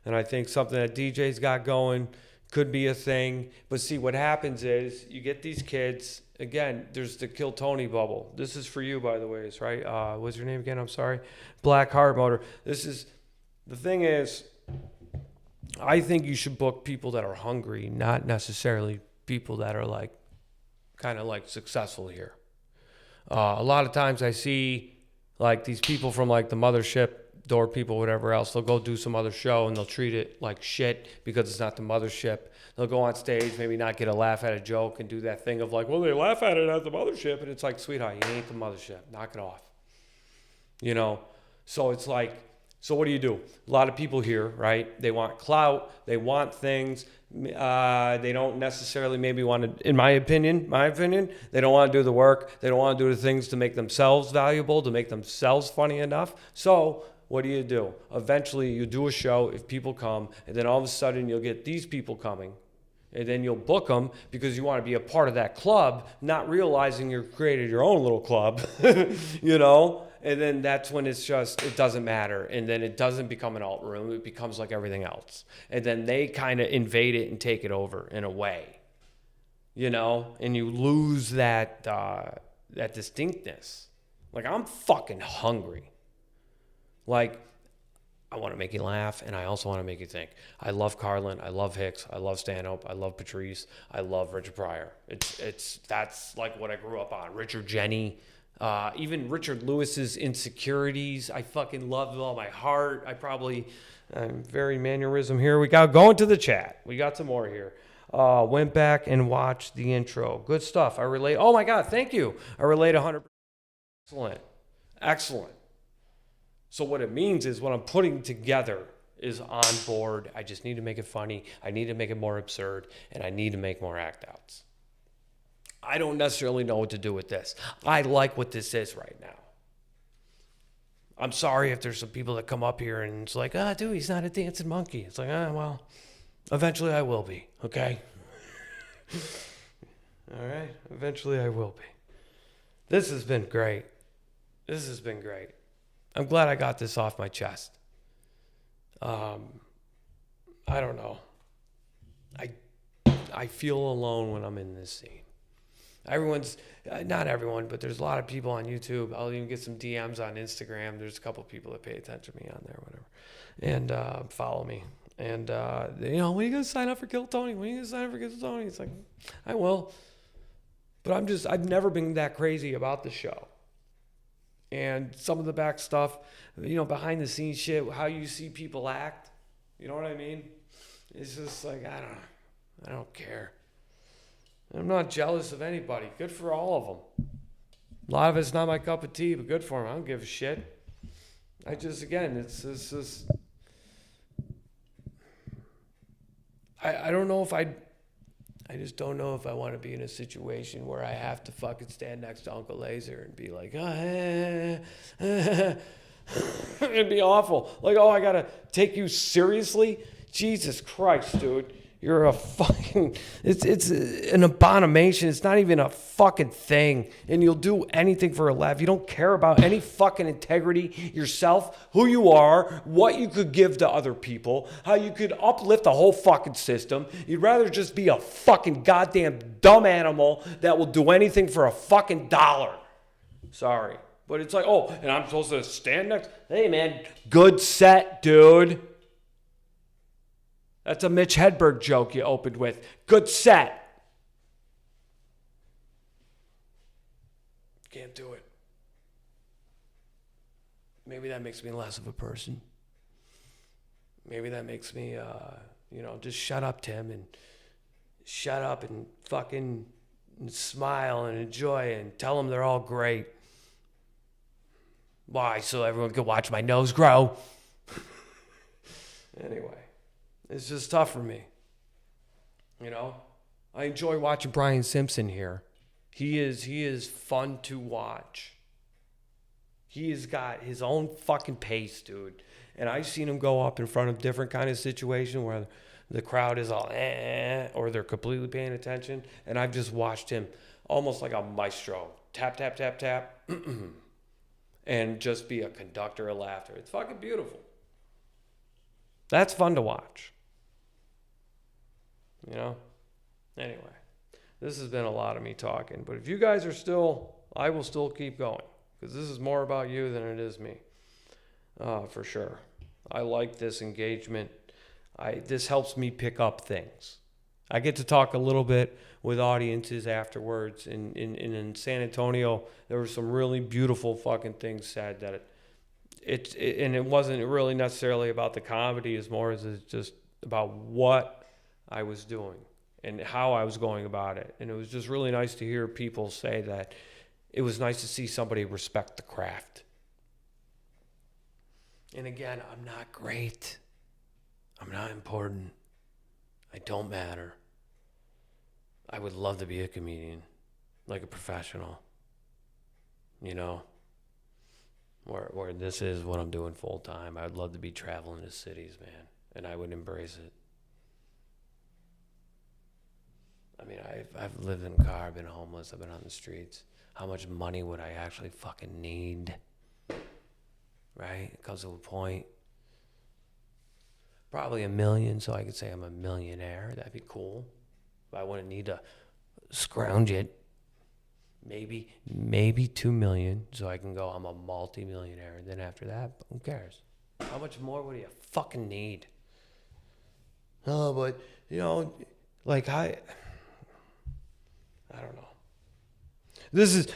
And I think something that DJ's got going could be a thing. But see, what happens is you get these kids. Again, there's the Kill Tony bubble. This is for you, by the way, right? What's your name again? I'm sorry. Black Heart Motor. The thing is, I think you should book people that are hungry, not necessarily people that are like, kind of like successful here. A lot of times I see like these people from like the Mothership, Door people, whatever else, they'll go do some other show and they'll treat it like shit because it's not the Mothership. They'll go on stage, maybe not get a laugh at a joke and do that thing of like, well, they laugh at it at the Mothership. And it's like, sweetheart, you ain't the Mothership. Knock it off. You know? So it's like, So what do? A lot of people here, right? They want clout. They want things. They don't necessarily maybe want to, in my opinion, they don't want to do the work. They don't want to do the things to make themselves valuable, to make themselves funny enough. So what do? Eventually you do a show if people come, and then all of a sudden you'll get these people coming. And then you'll book them because you want to be a part of that club, not realizing you've created your own little club, you know? And then that's when it's just, it doesn't matter. And then it doesn't become an alt room. It becomes like everything else. And then they kind of invade it and take it over in a way, you know? And you lose that, that distinctness. Like, I'm fucking hungry. Like, I want to make you laugh, and I also want to make you think. I love Carlin. I love Hicks. I love Stanhope. I love Patrice. I love Richard Pryor. That's like what I grew up on. Richard Jenny. Even Richard Lewis's Insecurities. I fucking love with all my heart. I'm very mannerism here. We got going to the chat. We got some more here. Went back and watched the intro. Good stuff. I relate. Oh my God, thank you. I relate 100%. Excellent. So what it means is what I'm putting together is on board. I just need to make it funny. I need to make it more absurd, and I need to make more act outs. I don't necessarily know what to do with this. I like what this is right now. I'm sorry if there's some people that come up here and it's like, dude, he's not a dancing monkey. It's like, well, eventually I will be, okay? All right, eventually I will be. This has been great. I'm glad I got this off my chest. I don't know. I feel alone when I'm in this scene. Everyone's, not everyone, but there's a lot of people on YouTube. I'll even get some DMs on Instagram. There's a couple people that pay attention to me on there, whatever, and follow me. And, when are you going to sign up for Kill Tony? It's like, I will. But I've never been that crazy about the show. And some of the back stuff, behind the scenes shit, how you see people act, you know what I mean? It's just like, I don't care. I'm not jealous of anybody. Good for all of them. A lot of it's not my cup of tea, but good for them. I don't give a shit. It's just, I don't know if I just don't know if I want to be in a situation where I have to fucking stand next to Uncle Laser and be like, it'd be awful. Like, I gotta take you seriously? Jesus Christ, dude. You're a fucking, it's an abomination. It's not even a fucking thing. And you'll do anything for a laugh. You don't care about any fucking integrity, yourself, who you are, what you could give to other people, how you could uplift the whole fucking system. You'd rather just be a fucking goddamn dumb animal that will do anything for a fucking dollar. Sorry. But it's like, and I'm supposed to stand next. Hey, man, good set, dude. That's a Mitch Hedberg joke you opened with. Good set. Can't do it. Maybe that makes me less of a person. Maybe that makes me, just shut up, Tim, and shut up and fucking smile and enjoy and tell them they're all great. Why? So everyone can watch my nose grow. Anyway. It's just tough for me. I enjoy watching Brian Simpson here. He is fun to watch. He has got his own fucking pace, dude. And I've seen him go up in front of different kind of situation where the crowd is all or they're completely paying attention. And I've just watched him almost like a maestro. Tap, tap, tap, tap. And just be a conductor of laughter. It's fucking beautiful. That's fun to watch. Anyway, this has been a lot of me talking, but if you guys are still, I will still keep going because this is more about you than it is me, for sure. I like this engagement. This helps me pick up things. I get to talk a little bit with audiences afterwards. In San Antonio, there were some really beautiful fucking things said that it wasn't really necessarily about the comedy as more as it's just about what I was doing and how I was going about it. And it was just really nice to hear people say that it was nice to see somebody respect the craft. And again, I'm not great. I'm not important. I don't matter. I would love to be a comedian, like a professional, you know, where this is what I'm doing full time. I would love to be traveling to cities, man, and I would embrace it. I mean, I've lived in a car, I've been homeless, I've been on the streets. How much money would I actually fucking need? Right? It comes to a point. Probably $1 million, so I could say I'm a millionaire. That'd be cool. But I wouldn't need to scrounge it. Maybe 2 million, so I can go, I'm a multi-millionaire. And then after that, who cares? How much more would you fucking need? Oh, but, you know, like I don't know.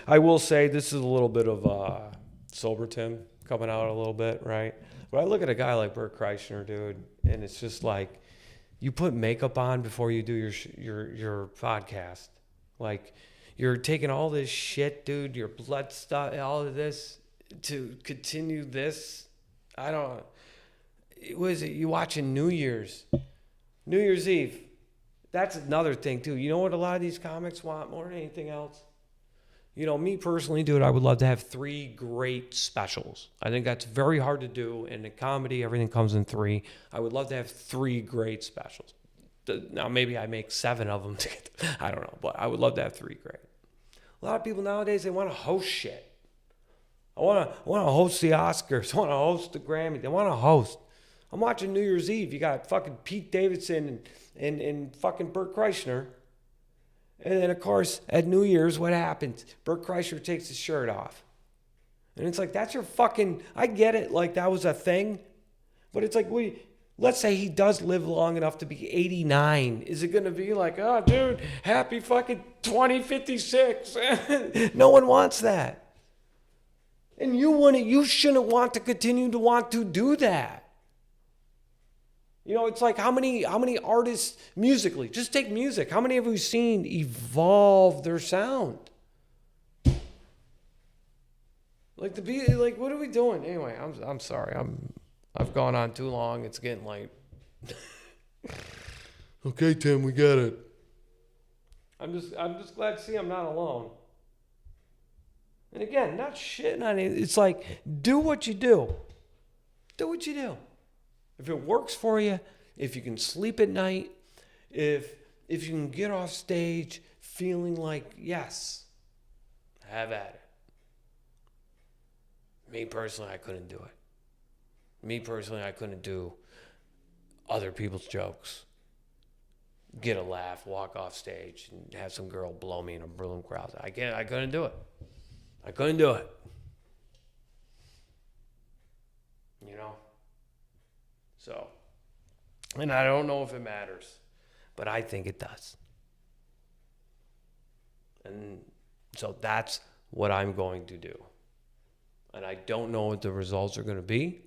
I will say, this is a little bit of sober Tim coming out a little bit, right? But I look at a guy like Bert Kreischer, dude, and it's just like, you put makeup on before you do your podcast. Like, you're taking all this shit, dude, your blood stuff, all of this, to continue this. I don't know. What is it? You watching New Year's Eve. That's another thing, too. You know what a lot of these comics want more than anything else? You know, me personally, dude, I would love to have 3 great specials. I think that's very hard to do. In a comedy, everything comes in 3. I would love to have 3 great specials. Now, maybe I make 7 of them. I don't know, but I would love to have 3 great. A lot of people nowadays, they want to host shit. I want to host the Oscars. I want to host the Grammy. They want to host. I'm watching New Year's Eve. You got fucking Pete Davidson and fucking Bert Kreischer. And then, of course, at New Year's, what happens? Bert Kreischer takes his shirt off. And it's like, that's your fucking... I get it, like, that was a thing. But it's like, let's say he does live long enough to be 89. Is it going to be like, oh, dude, happy fucking 2056? No one wants that. And you shouldn't want to continue to want to do that. You know, it's like how many artists musically, just take music. How many have we seen evolve their sound? Like what are we doing? Anyway, I'm sorry. I've gone on too long. It's getting late. Okay, Tim, we got it. I'm just glad to see I'm not alone. And again, not shitting on it. It's like, do what you do. Do what you do. If it works for you, if you can sleep at night, if you can get off stage feeling like, yes, have at it. Me personally, I couldn't do it. Me personally, I couldn't do other people's jokes. Get a laugh, walk off stage, and have some girl blow me in a balloon crowd. I couldn't do it. I couldn't do it. You know? So, and I don't know if it matters, but I think it does. And so that's what I'm going to do. And I don't know what the results are going to be.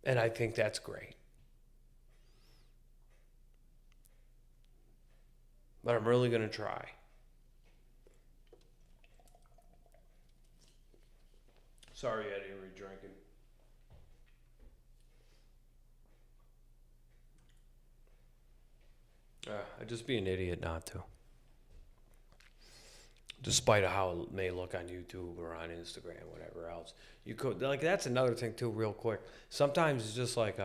And I think that's great. But I'm really going to try. Sorry, Eddie, we're drinking. I'd just be an idiot not to. Despite how it may look on YouTube or on Instagram, whatever else. You could, like, that's another thing too, real quick. Sometimes it's just like,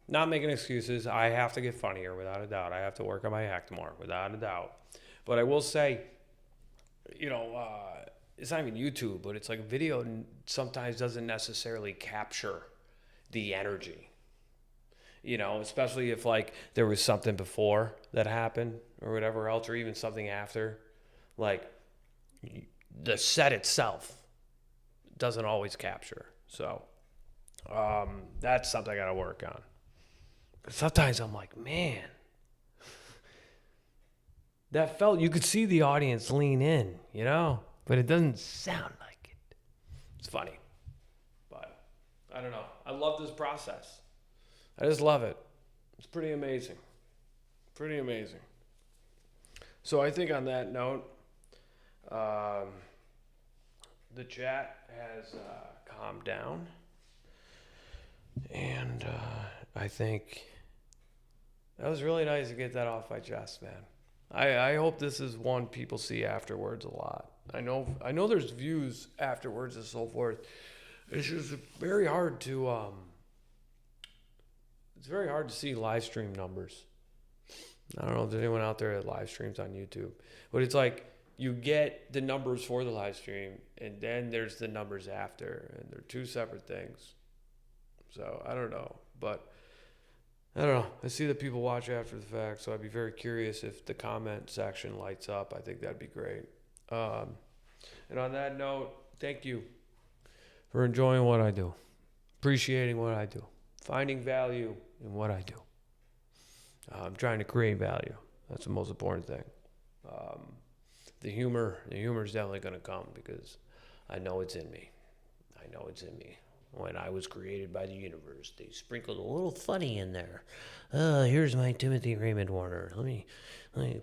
not making excuses. I have to get funnier, without a doubt. I have to work on my act more, without a doubt. But I will say, you know, it's not even YouTube, but it's like video sometimes doesn't necessarily capture the energy. You know, especially if like there was something before that happened or whatever else, or even something after. Like the set itself doesn't always capture. So that's something I got to work on. But sometimes I'm like, man, you could see the audience lean in, you know, but it doesn't sound like it. It's funny. But I don't know. I love this process. I just love it. It's pretty amazing. Pretty amazing. So I think on that note, the chat has calmed down. And I think that was really nice to get that off my chest, man. I hope this is one people see afterwards a lot. I know there's views afterwards and so forth. It's just very hard to see live stream numbers. I don't know if there's anyone out there that live streams on YouTube, but it's like you get the numbers for the live stream and then there's the numbers after, and they're two separate things. So I don't know, but I don't know. I see that people watch after the fact, so I'd be very curious if the comment section lights up. I think that'd be great. And on that note, thank you for enjoying what I do, appreciating what I do, finding value in what I do. I'm trying to create value. That's the most important thing. The humor is definitely going to come because I know it's in me. I know it's in me. When I was created by the universe, they sprinkled a little funny in there. Here's my Timothy Raymond Warner. Let me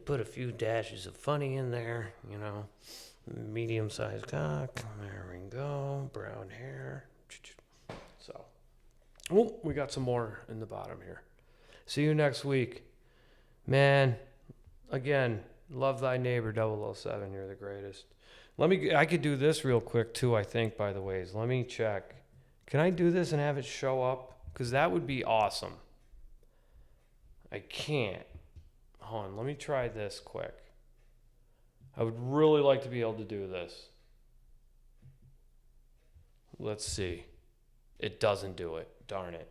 put a few dashes of funny in there, you know. Medium-sized cock. There we go. Brown hair. So, we got some more in the bottom here. See you next week. Man, again, love thy neighbor, 007. You're the greatest. I could do this real quick, too, I think, by the ways. Let me check. Can I do this and have it show up? Because that would be awesome. I can't. Hold on, let me try this quick. I would really like to be able to do this. Let's see. It doesn't do it. Darn it.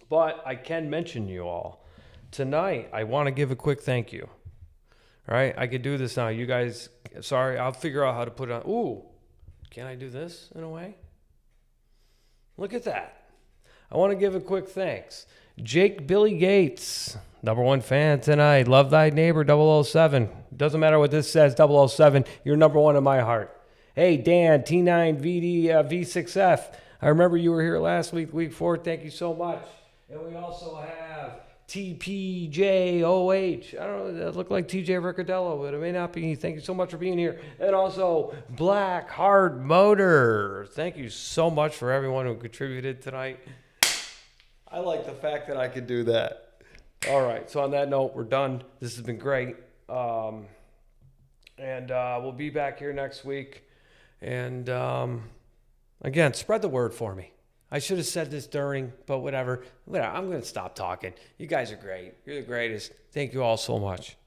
But I can mention you all. Tonight, I want to give a quick thank you. All right, I could do this now. You guys, sorry, I'll figure out how to put it on. Ooh, can I do this in a way? Look at that. I want to give a quick thanks. Jake Billy Gates, #1 fan tonight. Love thy neighbor, 007. Doesn't matter what this says, 007. You're #1 in my heart. Hey, Dan, T9VD V6F. I remember you were here last week, week 4. Thank you so much. And we also have TPJOH. I don't know, that looked like TJ Riccardello, but it may not be. Thank you so much for being here. And also Black Hard Motor. Thank you so much for everyone who contributed tonight. I like the fact that I could do that. All right, so on that note, we're done. This has been great. And we'll be back here next week. And again, spread the word for me. I should have said this during, but whatever. I'm going to stop talking. You guys are great. You're the greatest. Thank you all so much.